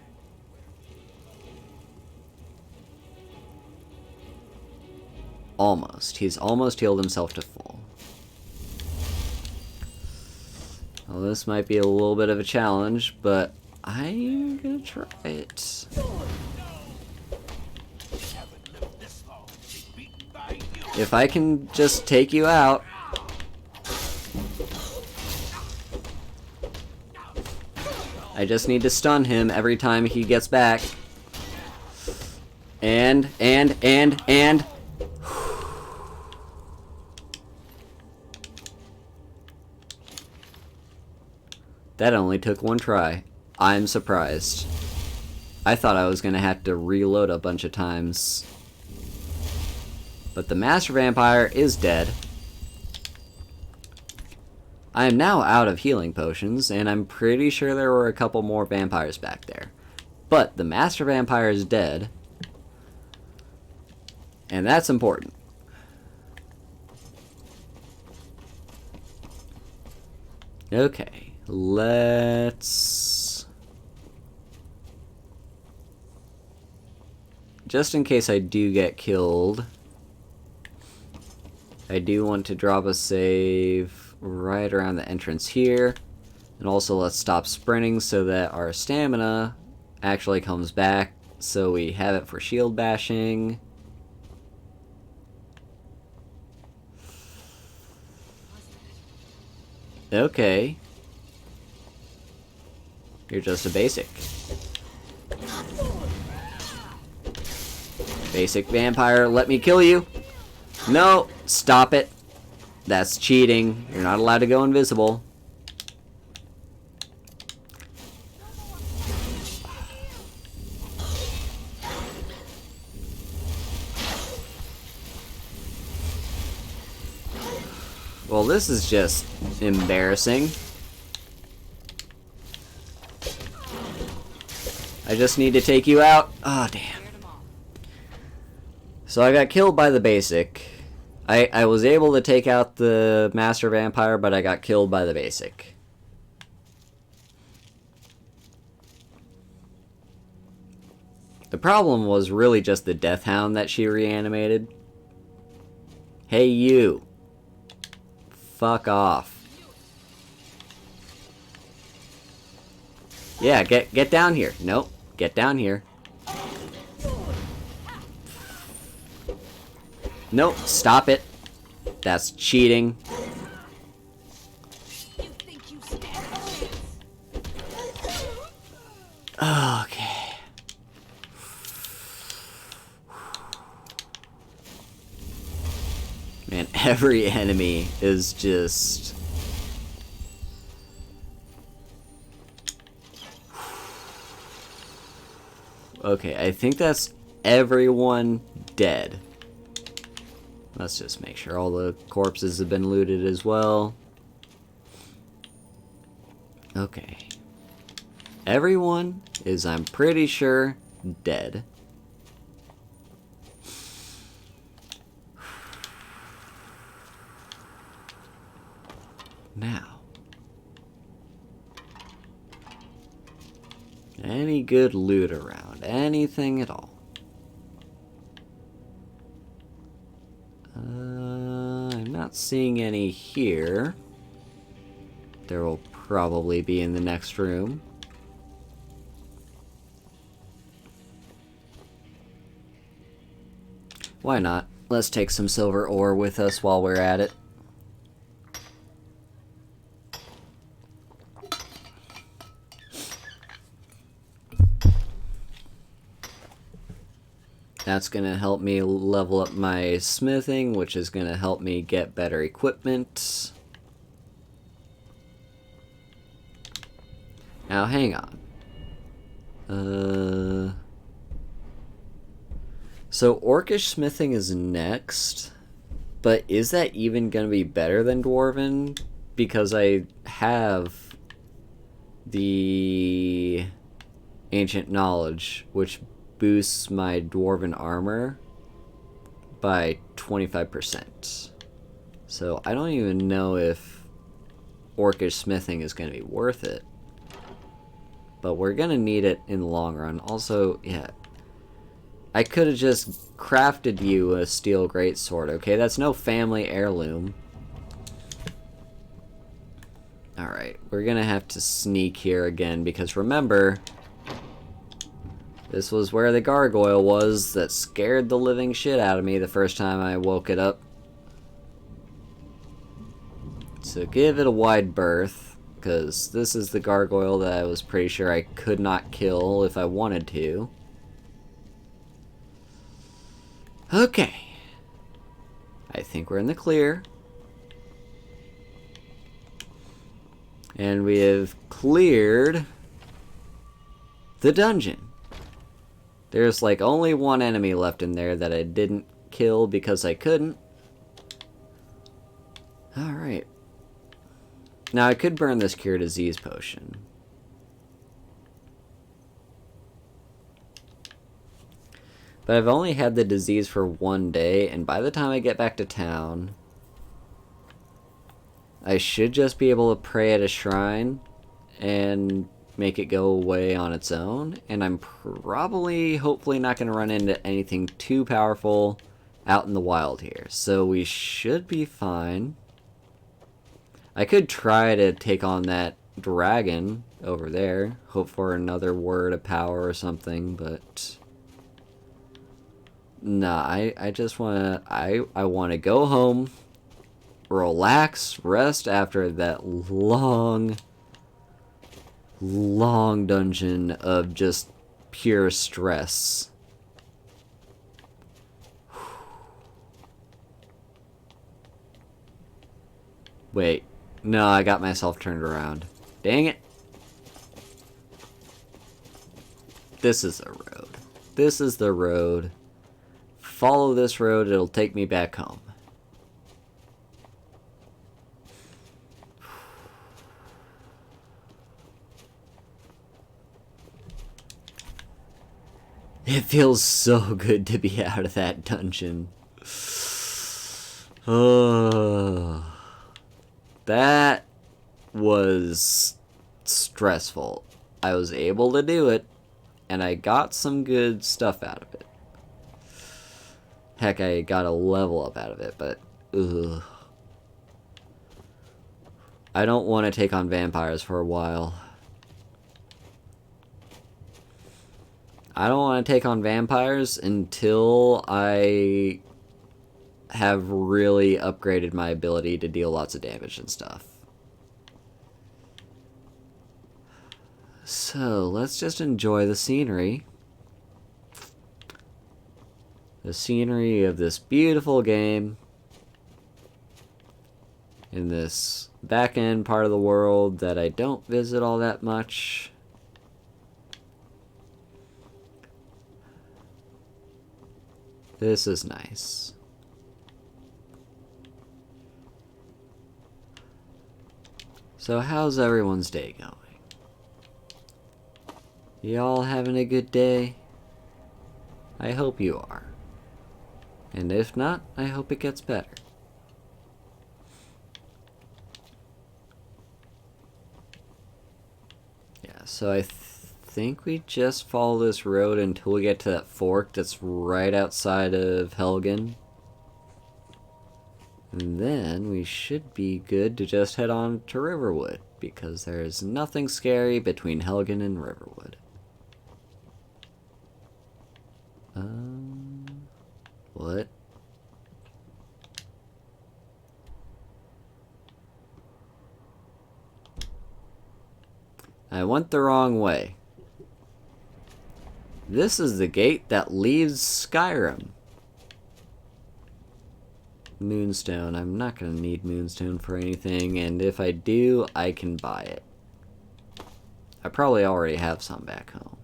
Almost. He's almost healed himself to full. Well, this might be a little bit of a challenge, but I'm gonna try it. If I can just take you out. I just need to stun him every time he gets back. And. That only took one try. I'm surprised. I thought I was gonna have to reload a bunch of times. But the Master Vampire is dead. I am now out of healing potions, and I'm pretty sure there were a couple more vampires back there. But the Master Vampire is dead. And that's important. Okay, let's... Just in case I do get killed, I do want to drop a save right around the entrance here. And also let's stop sprinting so that our stamina actually comes back, so we have it for shield bashing. Okay. You're just a basic. Basic vampire, let me kill you. No, stop it. That's cheating. You're not allowed to go invisible. Well, this is just embarrassing. I just need to take you out. Oh, damn. So I got killed by the basic. I was able to take out the Master Vampire, but I got killed by the basic. The problem was really just the Death Hound that she reanimated. Hey, you. Fuck off. Yeah, get down here. Nope, get down here. Nope, stop it. That's cheating. Okay. Man, every enemy is just... Okay, I think that's everyone dead. Let's just make sure all the corpses have been looted as well. Okay. Everyone is, I'm pretty sure, dead. Now, any good loot around? Anything at all? I'm not seeing any here. There will probably be in the next room. Why not? Let's take some silver ore with us while we're at it. That's going to help me level up my smithing, which is going to help me get better equipment. Now, hang on. So, Orcish smithing is next, but is that even going to be better than Dwarven? Because I have the Ancient Knowledge, which boosts my Dwarven armor by 25%. So I don't even know if Orcish smithing is going to be worth it. But we're going to need it in the long run. Also, yeah, I could have just crafted you a steel greatsword, okay? That's no family heirloom. Alright, we're going to have to sneak here again because remember... This was where the gargoyle was that scared the living shit out of me the first time I woke it up. So give it a wide berth, because this is the gargoyle that I was pretty sure I could not kill if I wanted to. Okay. I think we're in the clear. And we have cleared the dungeon. There's like only one enemy left in there that I didn't kill because I couldn't. Alright. Now I could burn this cure disease potion. But I've only had the disease for 1 day, and by the time I get back to town, I should just be able to pray at a shrine and make it go away on its own. And I'm probably, hopefully, not going to run into anything too powerful out in the wild here. So we should be fine. I could try to take on that dragon over there. Hope for another word of power or something, but... Nah, I just want to... I want to go home, relax, rest after that long dungeon of just pure stress. Wait. No, I got myself turned around. Dang it. This is the road. This is the road. Follow this road, it'll take me back home. It feels so good to be out of that dungeon. Oh, that was stressful. I was able to do it, and I got some good stuff out of it. Heck, I got a level up out of it, but ugh. I don't want to take on vampires for a while. I don't want to take on vampires until I have really upgraded my ability to deal lots of damage and stuff. So, let's just enjoy the scenery. The scenery of this beautiful game. In this back-end part of the world that I don't visit all that much. This is nice. So how's everyone's day going? Y'all having a good day? I hope you are. And if not, I hope it gets better. Yeah, so I think we just follow this road until we get to that fork that's right outside of Helgen. And then we should be good to just head on to Riverwood, because there is nothing scary between Helgen and Riverwood. What? I went the wrong way. This is the gate that leaves Skyrim. Moonstone. I'm not going to need Moonstone for anything, and if I do, I can buy it. I probably already have some back home.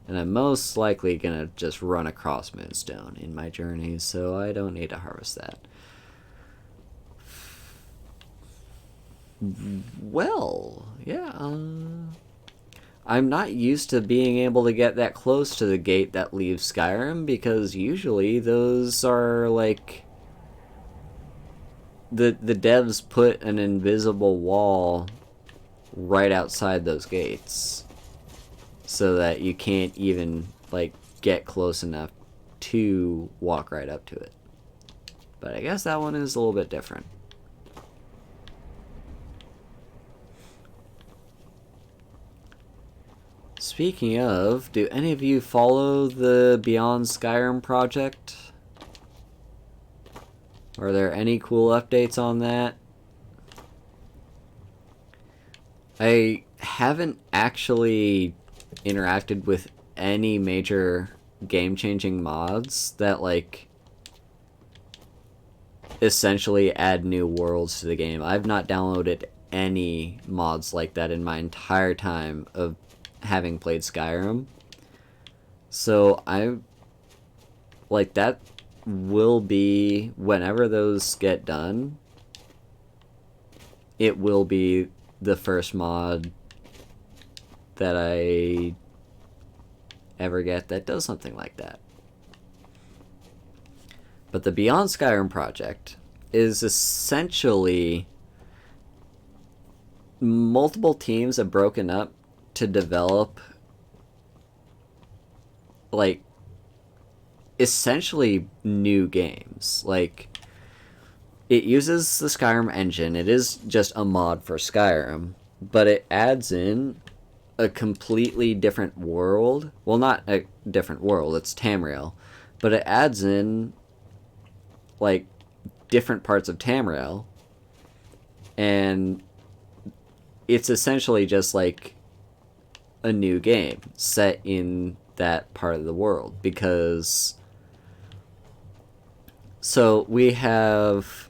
And I'm most likely going to just run across Moonstone in my journey, so I don't need to harvest that. Well, yeah, I'm not used to being able to get that close to the gate that leaves Skyrim, because usually those are like... The devs put an invisible wall right outside those gates, so that you can't even, like, get close enough to walk right up to it. But I guess that one is a little bit different. Speaking of, do any of you follow the Beyond Skyrim project? Are there any cool updates on that? I haven't actually interacted with any major game-changing mods that, like, essentially add new worlds to the game. I've not downloaded any mods like that in my entire time of having played Skyrim. So like, that will be, whenever those get done, it will be the first mod that I ever get that does something like that. But the Beyond Skyrim project is essentially multiple teams have broken up to develop, like, essentially new games. Like, it uses the Skyrim engine. It is just a mod for Skyrim, but it adds in a completely different world. Well, not a different world, it's Tamriel, but it adds in, like, different parts of Tamriel, and it's essentially just like a new game set in that part of the world. Because so we have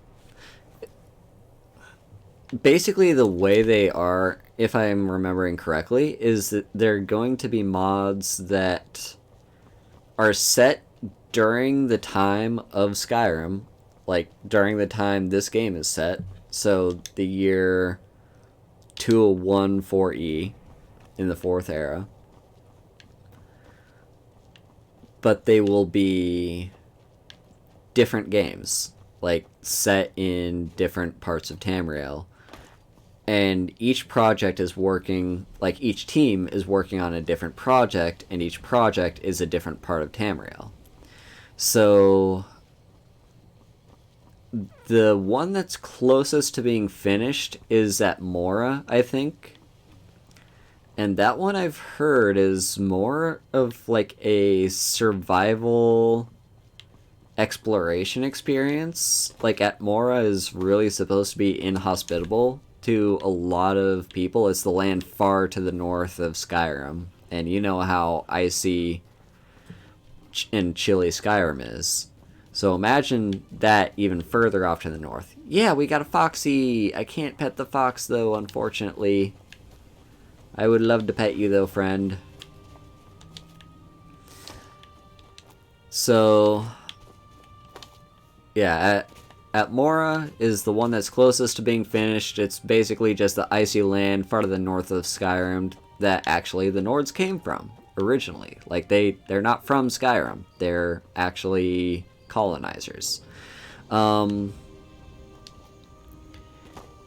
basically, the way they are, if I'm remembering correctly, is that they're going to be mods that are set during the time of Skyrim, like during the time this game is set. So the year 2014E in the Fourth Era. But they will be different games, like set in different parts of Tamriel. And each project is working, like each team is working on a different project, and each project is a different part of Tamriel. So the one that's closest to being finished is at Mora, I think. And that one I've heard is more of like a survival exploration experience. Like, Atmora is really supposed to be inhospitable to a lot of people. It's the land far to the north of Skyrim, and you know how icy and chilly Skyrim is. So imagine that even further off to the north. Yeah, we got a foxy. I can't pet the fox though, unfortunately. I would love to pet you though, friend. So yeah, Atmora is the one that's closest to being finished. It's basically just the icy land far to the north of Skyrim that actually the Nords came from originally. Like, they're not from Skyrim. They're actually colonizers.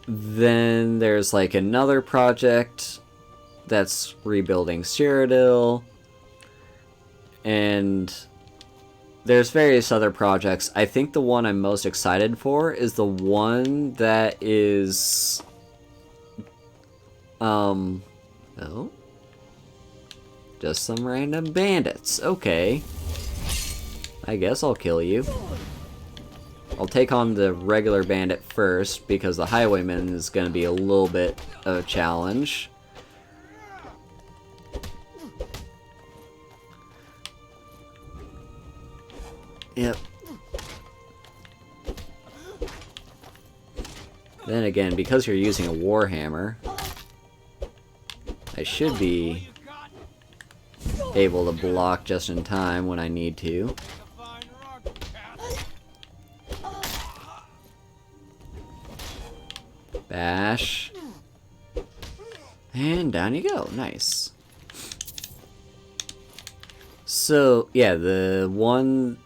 Then there's like another project that's rebuilding Cyrodiil, and there's various other projects. I think the one I'm most excited for is the one that is oh, just some random bandits. Okay, I guess I'll kill you. I'll take on the regular bandit first, because the highwayman is going to be a little bit of a challenge. Yep. Then again, because you're using a warhammer, I should be able to block just in time when I need to. Bash. And down you go. Nice. So, yeah, the one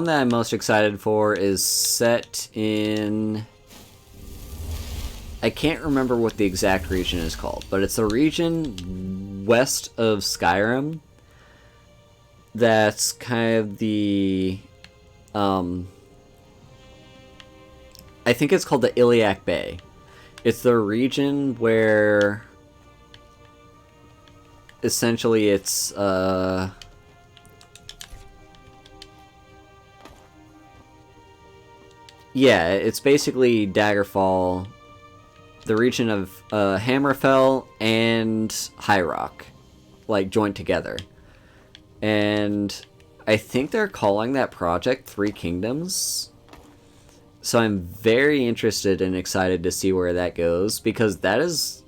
that I'm most excited for is set in... I can't remember what the exact region is called, but it's a region west of Skyrim that's kind of the... I think it's called the Iliac Bay. It's the region where essentially it's yeah, it's basically Daggerfall, the region of Hammerfell and High Rock, like, joined together. And I think they're calling that project Three Kingdoms. So I'm very interested and excited to see where that goes, because that is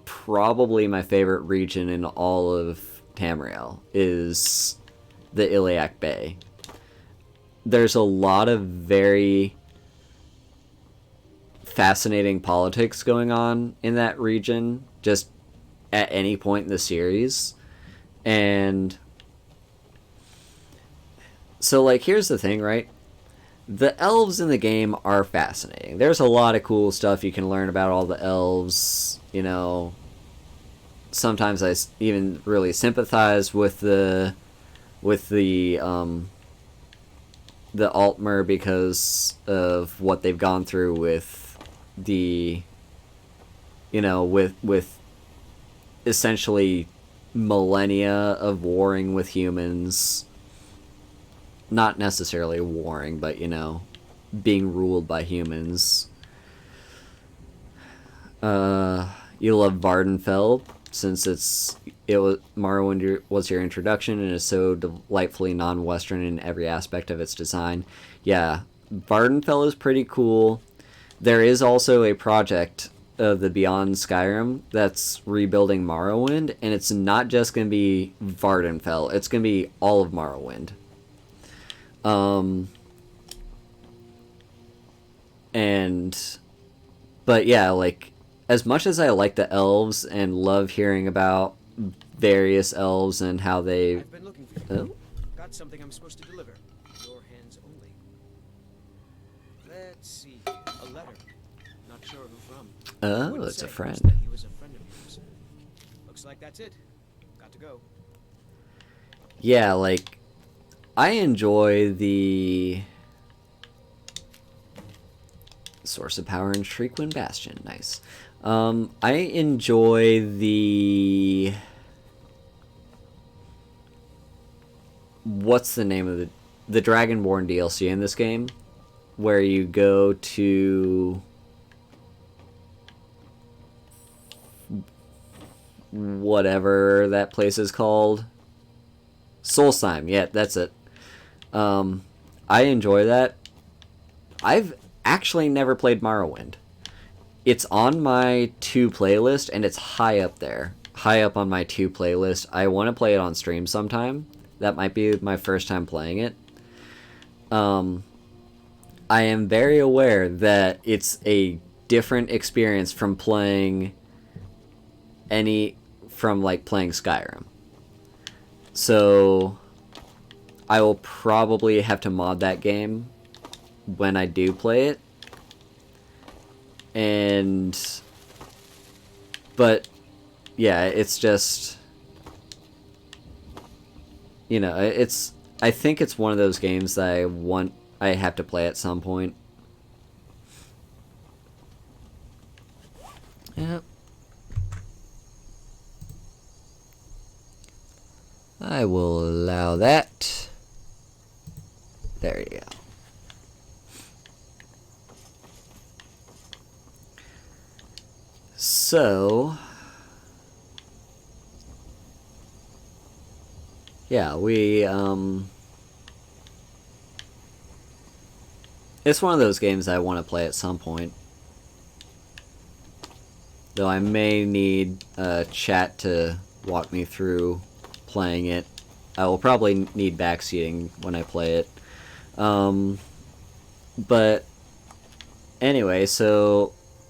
probably my favorite region in all of Tamriel, is the Iliac Bay. There's a lot of very fascinating politics going on in that region, just at any point in the series. And so, like, here's the thing, right? The elves in the game are fascinating. There's a lot of cool stuff you can learn about all the elves, you know. Sometimes I even really sympathize with the Altmer because of what they've gone through with the, you know, with essentially millennia of warring with humans. Not necessarily warring, but, you know, being ruled by humans. You love Vardenfell, since Morrowind was your introduction and is so delightfully non-Western in every aspect of its design. Yeah, Vardenfell is pretty cool. There is also a project of the Beyond Skyrim that's rebuilding Morrowind, and it's not just going to be Vardenfell, it's going to be all of Morrowind. But yeah, like, as much as I like the elves and love hearing about various elves and how they... I've been looking for you. Got something I'm supposed to deliver. Your hands only. Let's see. A letter. Not sure who from. Oh, it's a friend. He was a friend of yours. Looks like that's it. Got to go. Yeah, like, I enjoy the Source of Power and Shriekwin Bastion. Nice. I enjoy the... What's the name of the Dragonborn DLC in this game? Where you go to... whatever that place is called. Solstheim, yeah, that's it. I enjoy that. I've actually never played Morrowind. It's on my 2 playlist, and it's high up there. High up on my 2 playlist. I want to play it on stream sometime. That might be my first time playing it. I am very aware that it's a different experience from playing playing Skyrim. So I will probably have to mod that game when I do play it. But yeah, it's just, you know, I think it's one of those games that I have to play at some point. Yep. I will allow that. There you go. So, yeah, it's one of those games I want to play at some point. Though I may need chat to walk me through playing it. I will probably need backseating when I play it. But anyway,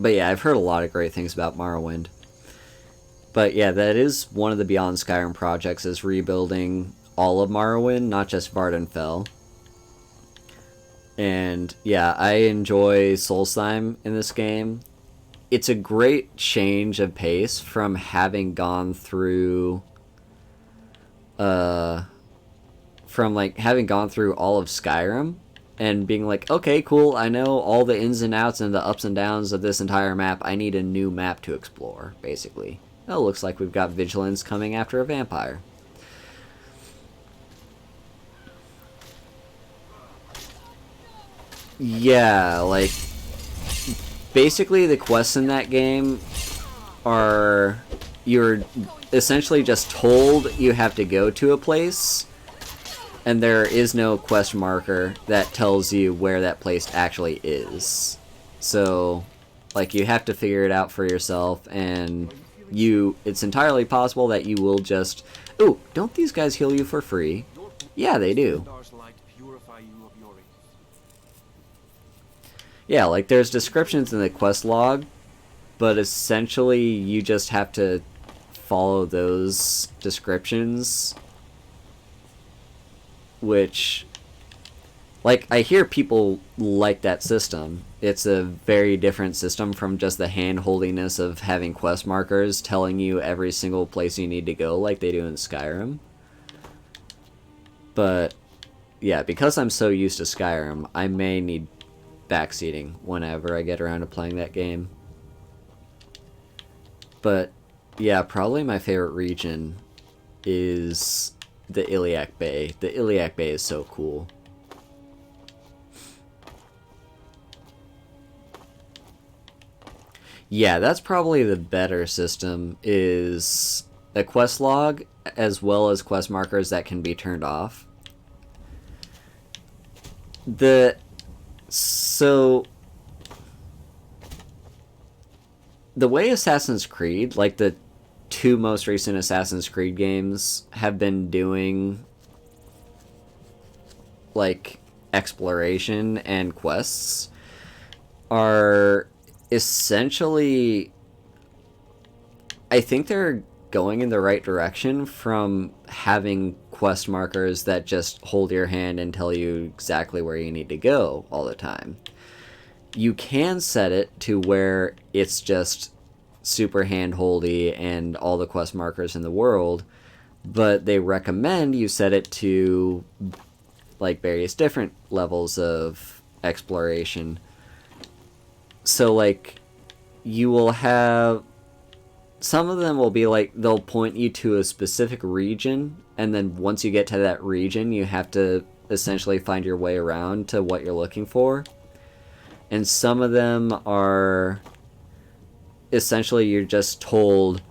but yeah, I've heard a lot of great things about Morrowind. But yeah, that is one of the Beyond Skyrim projects, is rebuilding all of Morrowind, not just Vardenfell. And yeah, I enjoy Solstheim in this game. It's a great change of pace from having gone through having gone through all of Skyrim and being like, okay, cool, I know all the ins and outs and the ups and downs of this entire map. I need a new map to explore, basically. Oh, looks like we've got Vigilance coming after a vampire. Yeah, like, basically the quests in that game are, you're essentially just told you have to go to a place, and there is no quest marker that tells you where that place actually is. So, like, you have to figure it out for yourself, and it's entirely possible that you will just... Ooh, don't these guys heal you for free? Yeah, they do. Star's light purify you of your evil. Yeah, like there's descriptions in the quest log, but essentially you just have to follow those descriptions, which, like, I hear people like that system. It's a very different system from just the hand-holdiness of having quest markers telling you every single place you need to go like they do in Skyrim. But yeah, because I'm so used to Skyrim, I may need backseating whenever I get around to playing that game. But yeah, probably my favorite region is the Iliac Bay. The Iliac Bay is so cool. Yeah, that's probably the better system, is a quest log as well as quest markers that can be turned off. So the way Assassin's Creed, like the two most recent Assassin's Creed games, have been doing like exploration and quests are essentially, I think they're going in the right direction from having quest markers that just hold your hand and tell you exactly where you need to go all the time. You can set it to where it's just super hand-holdy and all the quest markers in the world, but they recommend you set it to like various different levels of exploration. So like you will have, some of them will be like they'll point you to a specific region, and then once you get to that region you have to essentially find your way around to what you're looking for. And some of them are essentially you're just told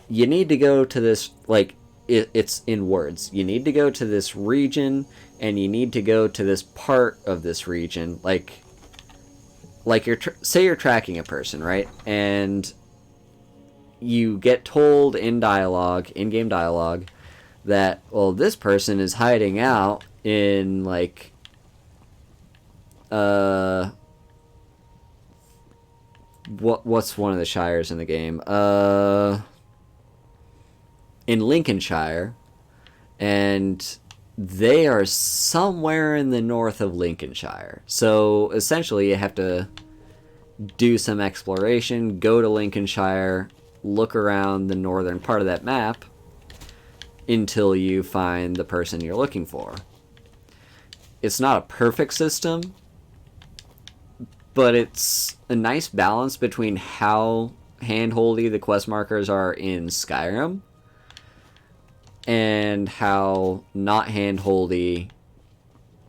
you need to go to this, like it's in words, you need to go to this region and you need to go to this part of this region, like you're say you're tracking a person, right? And you get told in dialogue, in-game dialogue, that, well, this person is hiding out in like what's one of the shires in the game? In Lincolnshire, and they are somewhere in the north of Lincolnshire. So essentially you have to do some exploration, go to Lincolnshire, look around the northern part of that map until you find the person you're looking for. It's not a perfect system, but it's a nice balance between how hand-holdy the quest markers are in Skyrim and how not hand-holdy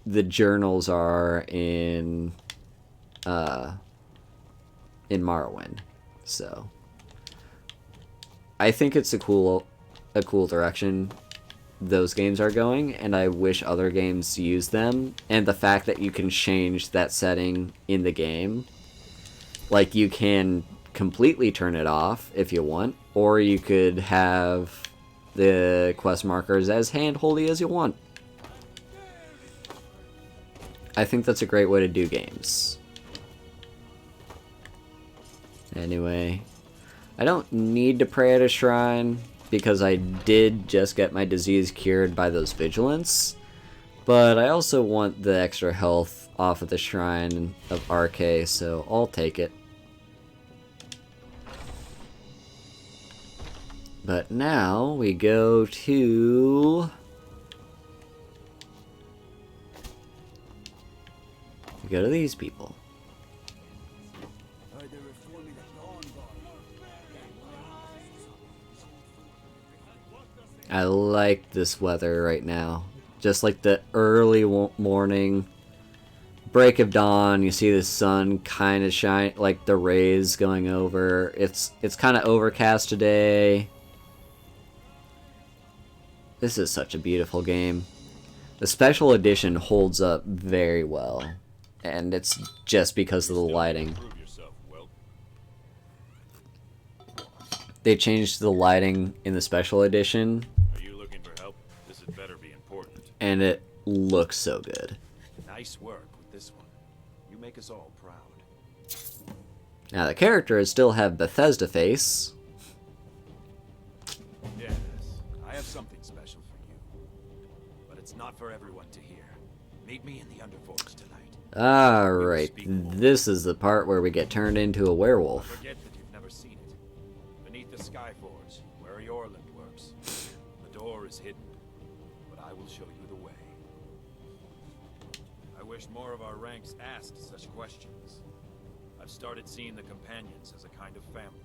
the journals are in Morrowind. So I think it's a cool direction those games are going, and I wish other games use them. And the fact that you can change that setting in the game, like you can completely turn it off if you want, or you could have the quest markers as hand-holdy as you want. I think that's a great way to do games. Anyway, I don't need to pray at a shrine because I did just get my disease cured by those vigilants, but I also want the extra health off of the shrine of RK, so I'll take it. But now we go to... these people. I like this weather right now. Just like the early morning, break of dawn, you see the sun kind of shine, like the rays going over. It's kind of overcast today. This is such a beautiful game. The special edition holds up very well, and it's just because of the lighting. They changed the lighting in the special edition. Are you looking for help? This had better be important. and it looks so good. Nice work with this one. You make us all proud. Now the characters still have Bethesda face. Yes, I have something special for you. But it's not for everyone to hear. Meet me in the Underforge tonight. Alright, this is the part where we get turned into a werewolf. Forget that you've never seen it. Beneath the Skyforge, where Yorland works, the door is hidden. But I will show you the way. I wish more of our ranks asked such questions. I've started seeing the companions as a kind of family.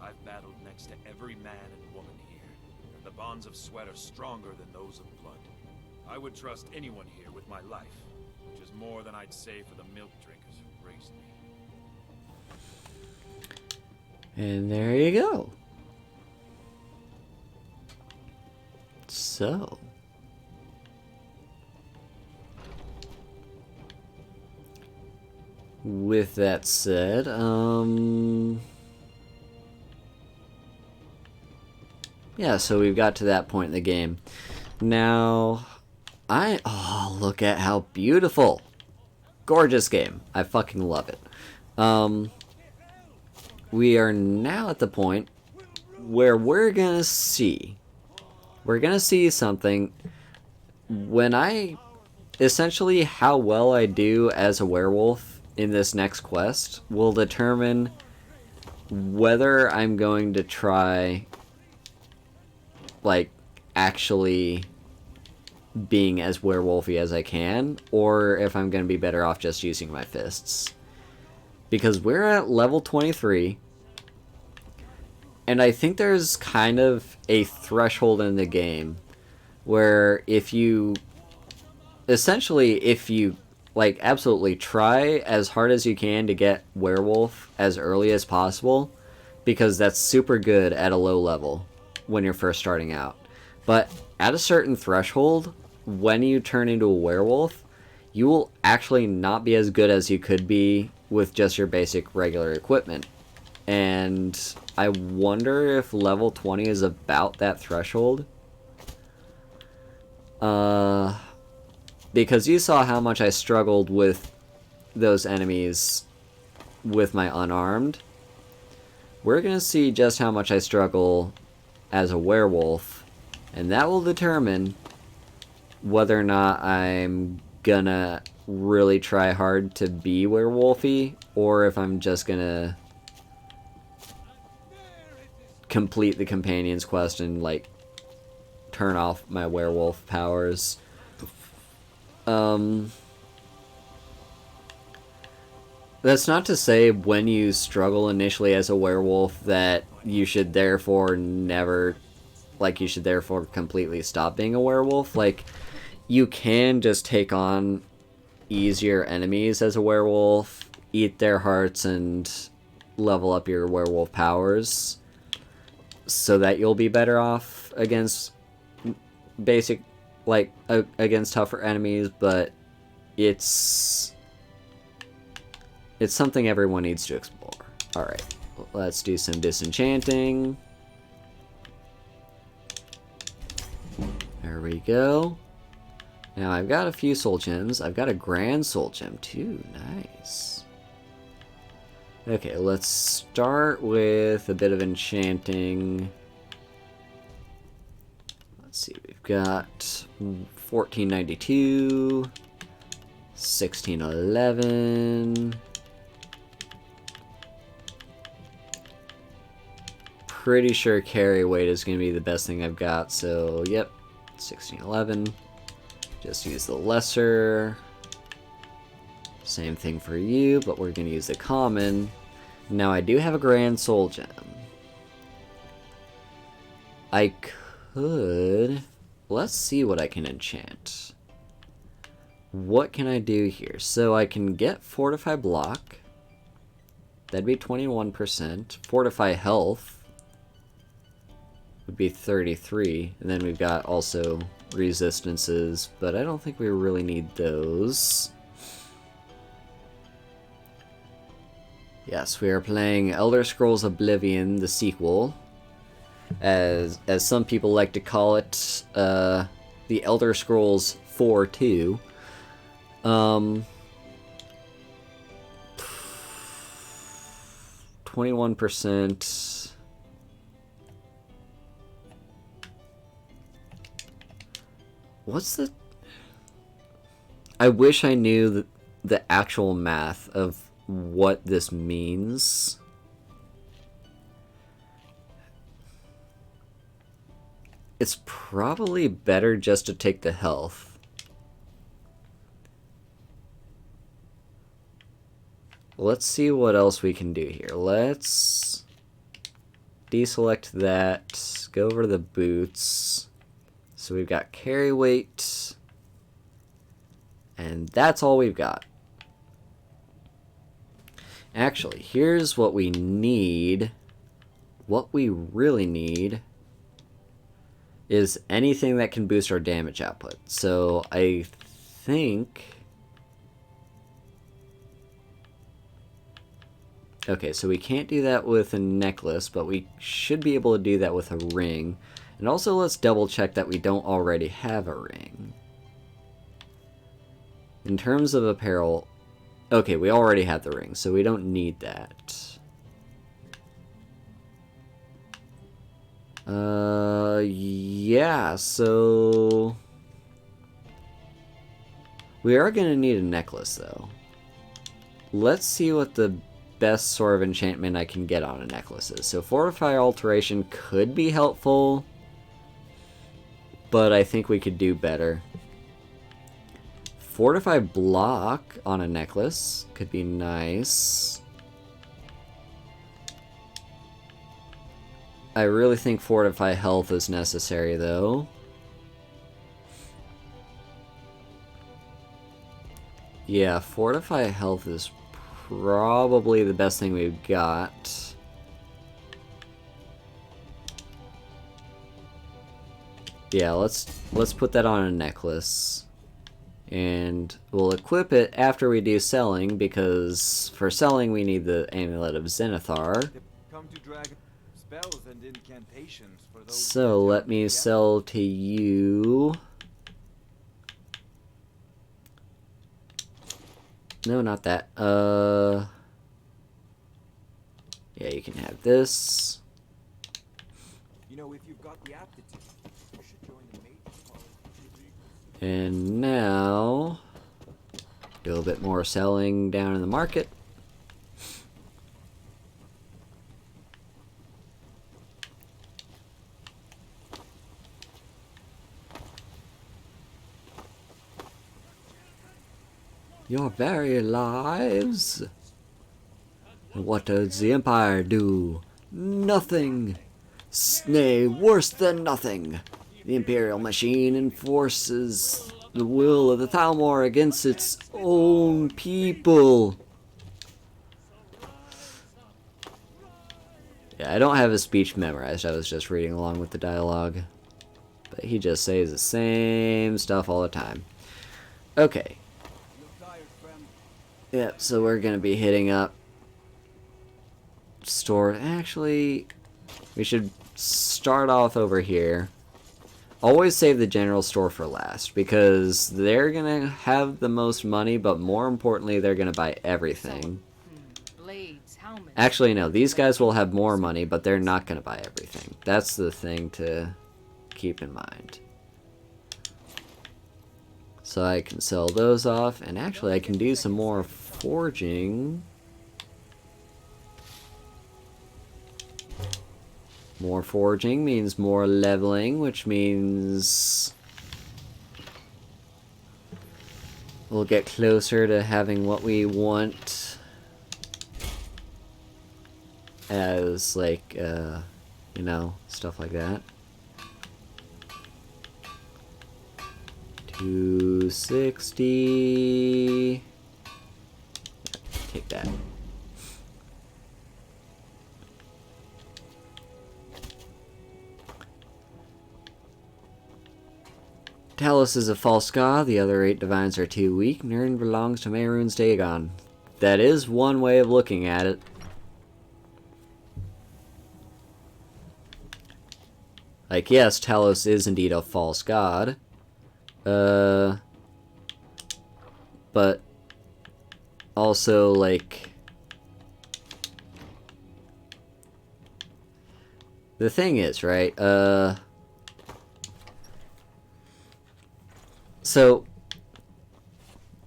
I've battled next to every man and woman here, and the bonds of sweat are stronger than those of blood. I would trust anyone here with my life, which is more than I'd say for the milk drinkers who raised me. And there you go. So. With that said, yeah, so we've got to that point in the game. Now, oh, look at how beautiful. Gorgeous game. I fucking love it. We are now at the point where we're gonna see something when essentially how well I do as a werewolf in this next quest will determine whether I'm going to try, like, actually being as werewolfy as I can, or if I'm going to be better off just using my fists. Because we're at level 23, and I think there's kind of a threshold in the game where if you like absolutely try as hard as you can to get werewolf as early as possible, because that's super good at a low level when you're first starting out. But at a certain threshold, when you turn into a werewolf, you will actually not be as good as you could be with just your basic regular equipment. And I wonder if level 20 is about that threshold. Because you saw how much I struggled with those enemies with my unarmed. We're going to see just how much I struggle as a werewolf, and that will determine whether or not I'm gonna really try hard to be werewolfy, or if I'm just gonna complete the companion's quest and, like, turn off my werewolf powers. That's not to say when you struggle initially as a werewolf that you should therefore completely stop being a werewolf. Like, you can just take on easier enemies as a werewolf, eat their hearts, and level up your werewolf powers so that you'll be better off against against tougher enemies, but it's something everyone needs to explore. Alright, let's do some disenchanting. There we go. Now I've got a few soul gems. I've got a grand soul gem too. Nice. Okay, let's start with a bit of enchanting. Let's see, we've got 1492, 1611. Pretty sure carry weight is going to be the best thing I've got, so yep, 1611. Just use the lesser. Same thing for you, but we're going to use the common. Now I do have a grand soul gem. I could... Let's see what I can enchant. What can I do here? So I can get Fortify Block. That'd be 21%. Fortify Health would be 33. And then we've got also resistances, but I don't think we really need those. Yes, we are playing Elder Scrolls Oblivion, the sequel. As some people like to call it, the the Elder Scrolls 4 too. 21%. What's the... I wish I knew the actual math of what this means. It's probably better just to take the health. Let's see what else we can do here. Let's deselect that, go over to the boots. So we've got carry weight, and that's all we've got. Actually, here's what we need. What we really need is anything that can boost our damage output. So I think... Okay, so we can't do that with a necklace, but we should be able to do that with a ring. And also let's double check that we don't already have a ring. In terms of apparel, okay, we already have the ring, so we don't need that. Yeah, so... we are going to need a necklace, though. Let's see what the best sort of enchantment I can get on a necklace is. So Fortify Alteration could be helpful, but I think we could do better. Fortify Block on a necklace could be nice. I really think Fortify Health is necessary, though. Yeah, Fortify Health is probably the best thing we've got. Yeah, let's put that on a necklace. And we'll equip it after we do selling, because for selling we need the Amulet of Zenithar. So let me sell to you. No, not that. Yeah, you can have this. You know, if you've got the aptitude, you should join the mage college. And now do a bit more selling down in the market. Your very lives. And what does the Empire do? Nothing. Nay, worse than nothing. The Imperial machine enforces the will of the Thalmor against its own people. Yeah, I don't have his speech memorized. I was just reading along with the dialogue. But he just says the same stuff all the time. Okay. Yeah, so we're going to be hitting up store. Actually, we should start off over here. Always save the general store for last, because they're going to have the most money, but more importantly, they're going to buy everything. Actually, no, these guys will have more money, but they're not going to buy everything. That's the thing to keep in mind. So I can sell those off, and actually I can do some more forging. More forging means more leveling, which means we'll get closer to having what we want as, like, you know, stuff like that. 260. Take that. Talos is a false god, the other 8 divines are too weak, Nirn belongs to Mehrunes Dagon. That is one way of looking at it. Like, yes, Talos is indeed a false god, But also, like, the thing is, right, so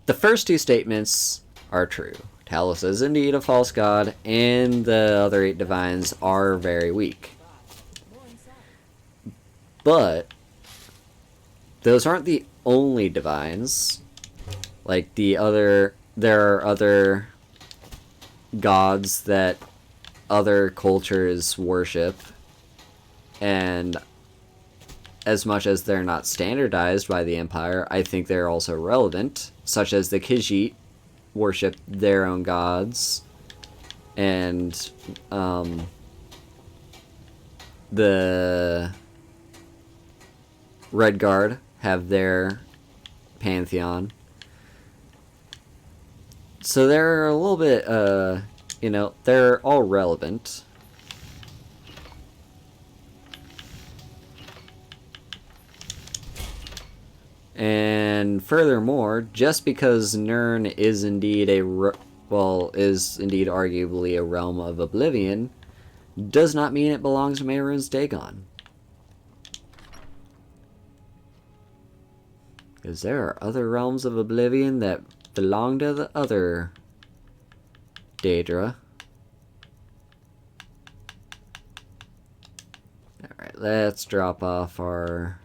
the first two statements are true. Talos is indeed a false god, and the other 8 divines are very weak. But those aren't the only divines. Like, there are other gods that other cultures worship, and as much as they're not standardized by the Empire, I think they're also relevant, such as the Khajiit worship their own gods, and the Red Guard have their pantheon. So they're a little bit, you know, they're all relevant. And furthermore, just because Nirn is indeed is indeed arguably a realm of oblivion, does not mean it belongs to Mehrunes Dagon. Because there are other realms of oblivion that belong to the other Daedra. Alright, let's drop off our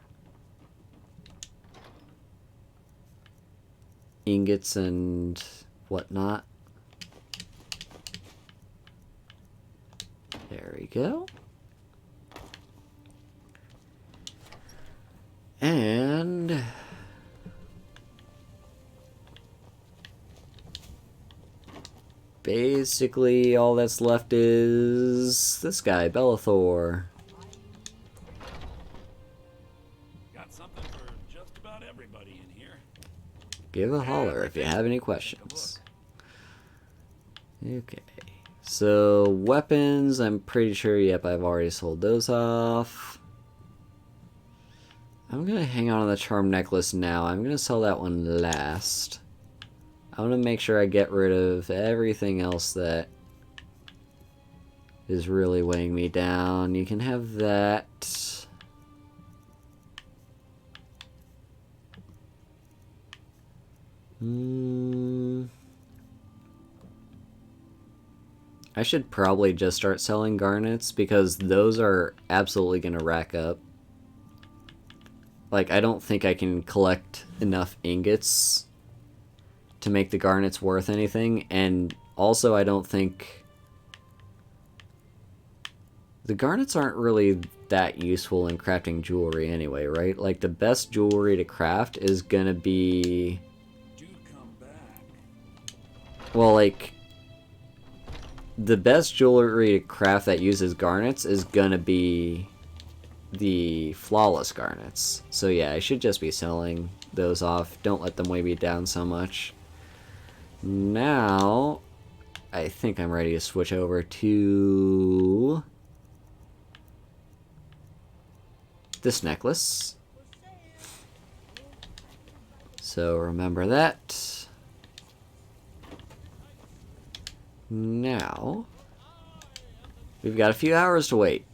ingots and whatnot. There we go. And basically all that's left is this guy, Bellathor. Got something for just about everybody in here. Give a holler if you have any questions. Okay. So, weapons, I'm pretty sure, yep, I've already sold those off. I'm gonna hang on to the charm necklace now. I'm gonna sell that one last. I want to make sure I get rid of everything else that is really weighing me down. You can have that. I should probably just start selling garnets because those are absolutely going to rack up. Like, I don't think I can collect enough ingots to make the garnets worth anything, and also I don't think the garnets aren't really that useful in crafting jewelry anyway, right? Like, the best jewelry to craft is gonna be, well, like, the best jewelry to craft that uses garnets is gonna be the flawless garnets. So yeah, I should just be selling those off. Don't let them weigh me down so much. Now, I think I'm ready to switch over to this necklace. So remember that. Now, we've got a few hours to wait.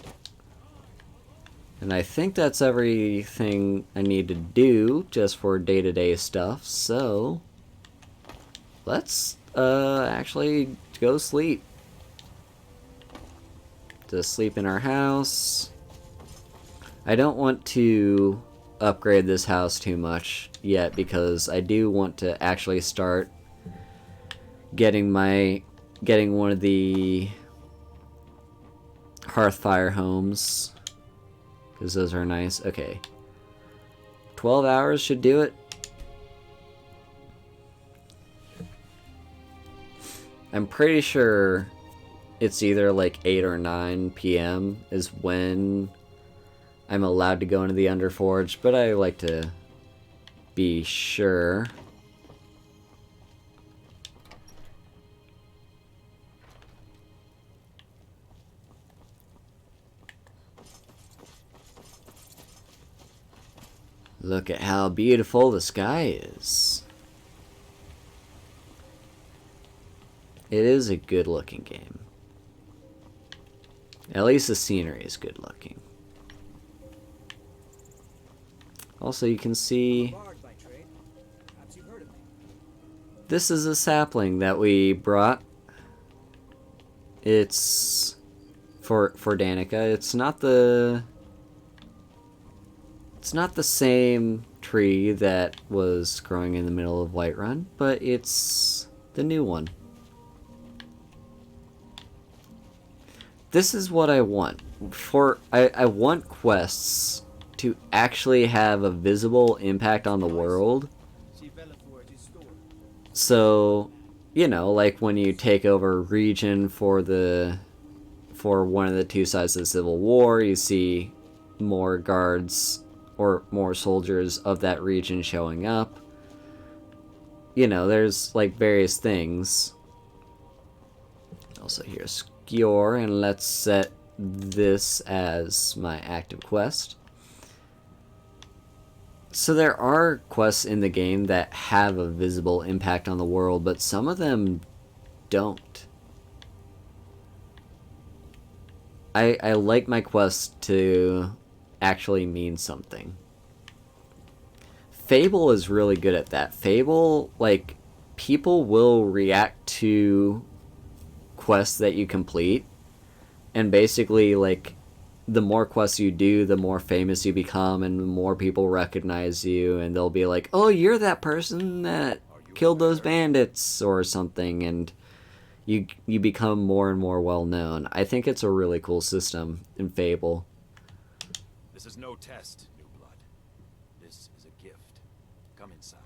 And I think that's everything I need to do just for day-to-day stuff, so let's actually go sleep. Just sleep in our house. I don't want to upgrade this house too much yet because I do want to actually start getting one of the Hearthfire homes, because those are nice. Okay, 12 hours should do it. I'm pretty sure it's either like 8 or 9 p.m. is when I'm allowed to go into the Underforge, but I like to be sure. Look at how beautiful the sky is. It is a good looking game. At least the scenery is good looking. Also, you can see Bard by trade. Perhaps you've heard of me. this is a sapling that we brought. It's for Danica. It's not the same tree that was growing in the middle of Whiterun, but it's the new one. This is what I want. I want quests to actually have a visible impact on the world. So, you know, like when you take over a region for one of the two sides of the Civil War, you see more guards or more soldiers of that region showing up. You know, there's like various things. Also here's Skyrim, and let's set this as my active quest. So there are quests in the game that have a visible impact on the world, but some of them don't. I like my quests to actually mean something. Fable is really good at that. Fable, like, people will react to quests that you complete, and basically, like, the more quests you do, the more famous you become, and the more people recognize you, and they'll be like, oh, you're that person that killed those bandits, or something, and you become more and more well known. I think it's a really cool system in Fable. This is no test, new blood. This is a gift. Come inside.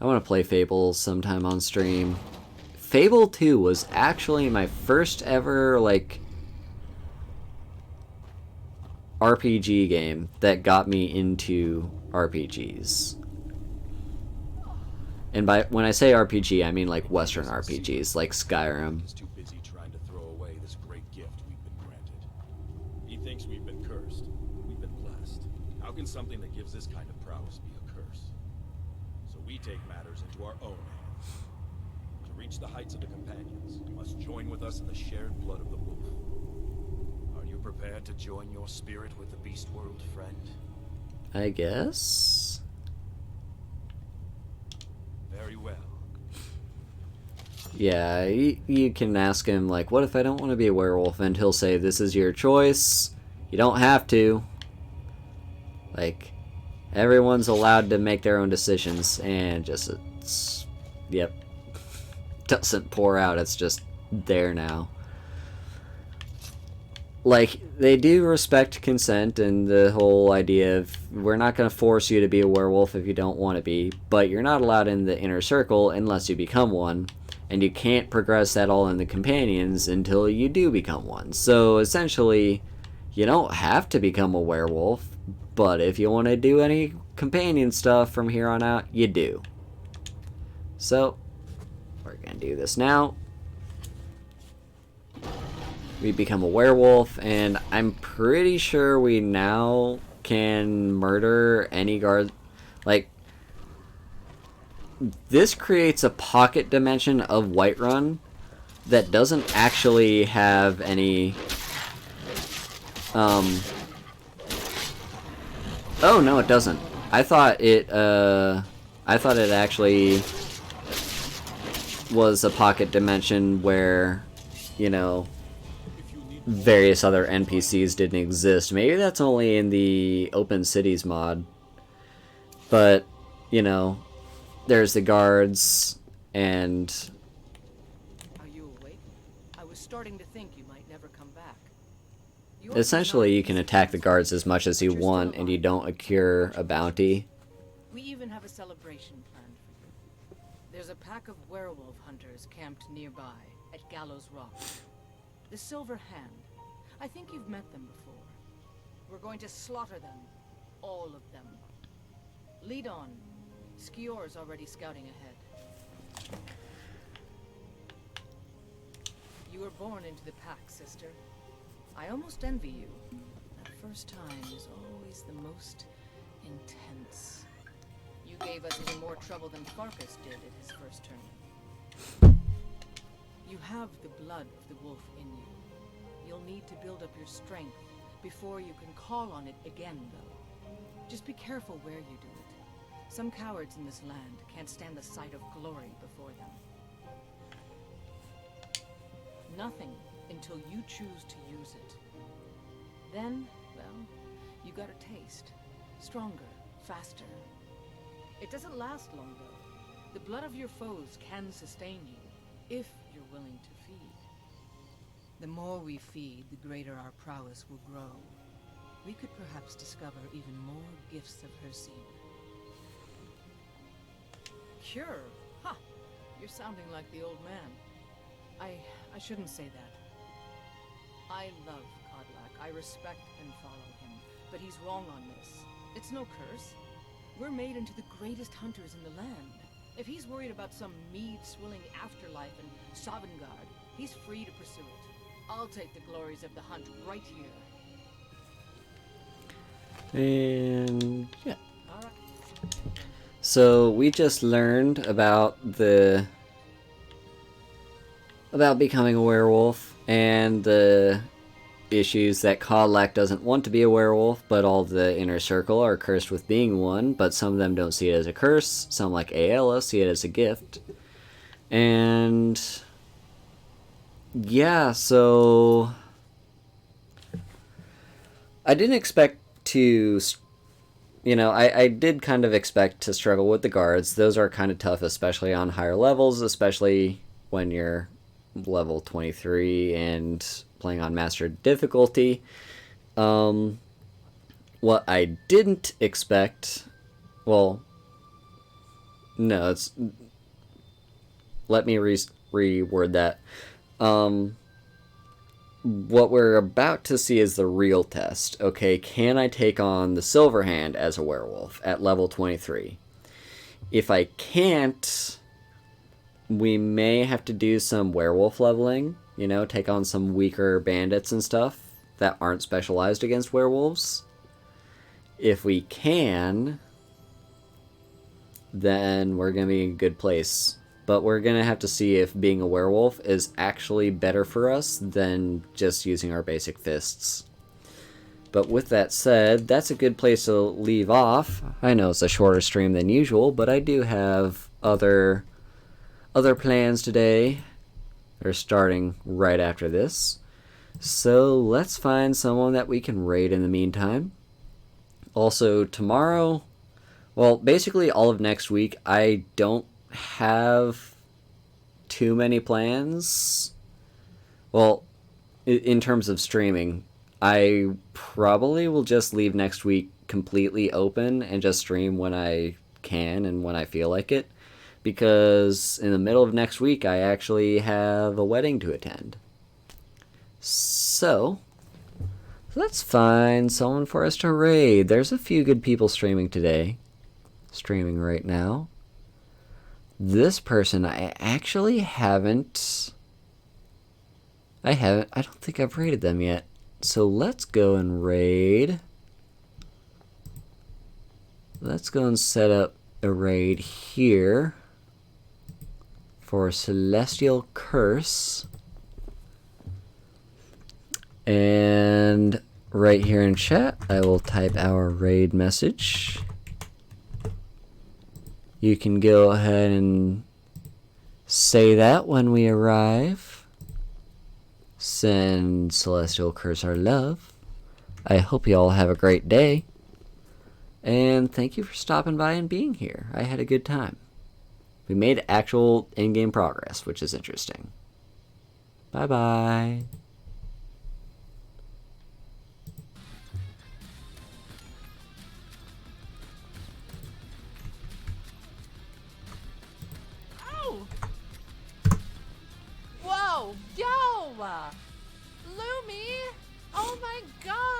I want to play Fable sometime on stream. Fable 2 was actually my first ever, like, RPG game that got me into RPGs. And when I say RPG, I mean like Western RPGs, like Skyrim. He's too busy trying to throw away this great gift we've been granted. He thinks we've been cursed. We've been blessed. How can something that gives this kind of prowess be a curse? So we take matters into our own hands. To reach the heights of the companions, you must join with us in the shared blood of the wolf. Are you prepared to join your spirit with the beast world, friend? I guess. Very well. Yeah, you can ask him, like, what if I don't want to be a werewolf? And he'll say, this is your choice. You don't have to. Like, everyone's allowed to make their own decisions, and just, it's, yep. Doesn't pour out, it's just there now. Like, they do respect consent and the whole idea of, we're not going to force you to be a werewolf if you don't want to be, but you're not allowed in the inner circle unless you become one, and you can't progress at all in the companions until you do become one. So, essentially, you don't have to become a werewolf, but if you want to do any companion stuff from here on out, you do. So, we're going to do this now. We become a werewolf, and I'm pretty sure we now can murder any guard. Like, this creates a pocket dimension of Whiterun that doesn't actually have any... Oh, no, it doesn't. I thought it actually was a pocket dimension where, you know, various other NPCs didn't exist. Maybe that's only in the Open Cities mod. But, you know, there's the guards, and... Are you awake? I was starting to think you might never come back. essentially you can attack the guards as much as you want, and you don't accrue a bounty. We even have a celebration planned for you. There's a pack of werewolf hunters camped nearby at Gallows Rock. The Silver Hand. I think you've met them before. We're going to slaughter them. All of them. Lead on. Skyor's already scouting ahead. You were born into the pack, sister. I almost envy you. That first time is always the most intense. You gave us even more trouble than Farkas did at his first turn. You have the blood of the wolf in you. You'll need to build up your strength before you can call on it again, though. Just be careful where you do it. Some cowards in this land can't stand the sight of glory before them. Nothing until you choose to use it. Then, well, you got a taste. Stronger, faster. It doesn't last long, though. The blood of your foes can sustain you, if you're willing to feed. The more we feed, the greater our prowess will grow. We could perhaps discover even more gifts of her seed. Cure? Ha! You're sounding like the old man. I shouldn't say that. I love Kodlak. I respect and follow him. But he's wrong on this. It's no curse. We're made into the greatest hunters in the land. If he's worried about some mead-swilling afterlife in Sovngarde, he's free to pursue it. I'll take the glories of the hunt right here. And yeah. All right. So we just learned about becoming a werewolf and the issues that Kodlak doesn't want to be a werewolf, but all the inner circle are cursed with being one, but some of them don't see it as a curse. Some, like Aela, see it as a gift. And yeah, so I didn't expect to, I did kind of expect to struggle with the guards. Those are kind of tough, especially on higher levels, especially when you're level 23 and playing on master difficulty. What I didn't expect, let me reword that. What we're about to see is the real test. Okay, can I take on the Silverhand as a werewolf at level 23? If I can't, we may have to do some werewolf leveling, take on some weaker bandits and stuff that aren't specialized against werewolves. If we can, then we're going to be in a good place. But we're going to have to see if being a werewolf is actually better for us than just using our basic fists. But with that said, that's a good place to leave off. I know it's a shorter stream than usual, but I do have other plans today. They're starting right after this. So let's find someone that we can raid in the meantime. Also, tomorrow, basically all of next week, I don't have too many plans. Well, in terms of streaming, I probably will just leave next week completely open and just stream when I can and when I feel like it. Because in the middle of next week, I actually have a wedding to attend. So, let's find someone for us to raid. There's a few good people streaming today. Streaming right now. This person I actually haven't... I don't think I've raided them yet. So let's go and raid. Let's go and set up a raid here. For Celestial Curse. And right here in chat, I will type our raid message. You can go ahead and say that when we arrive. Send Celestial Curse our love. I hope you all have a great day. And thank you for stopping by and being here. I had a good time. We made actual in-game progress, which is interesting. Bye-bye. Oh! Whoa! Yo! Lumi! Oh my god!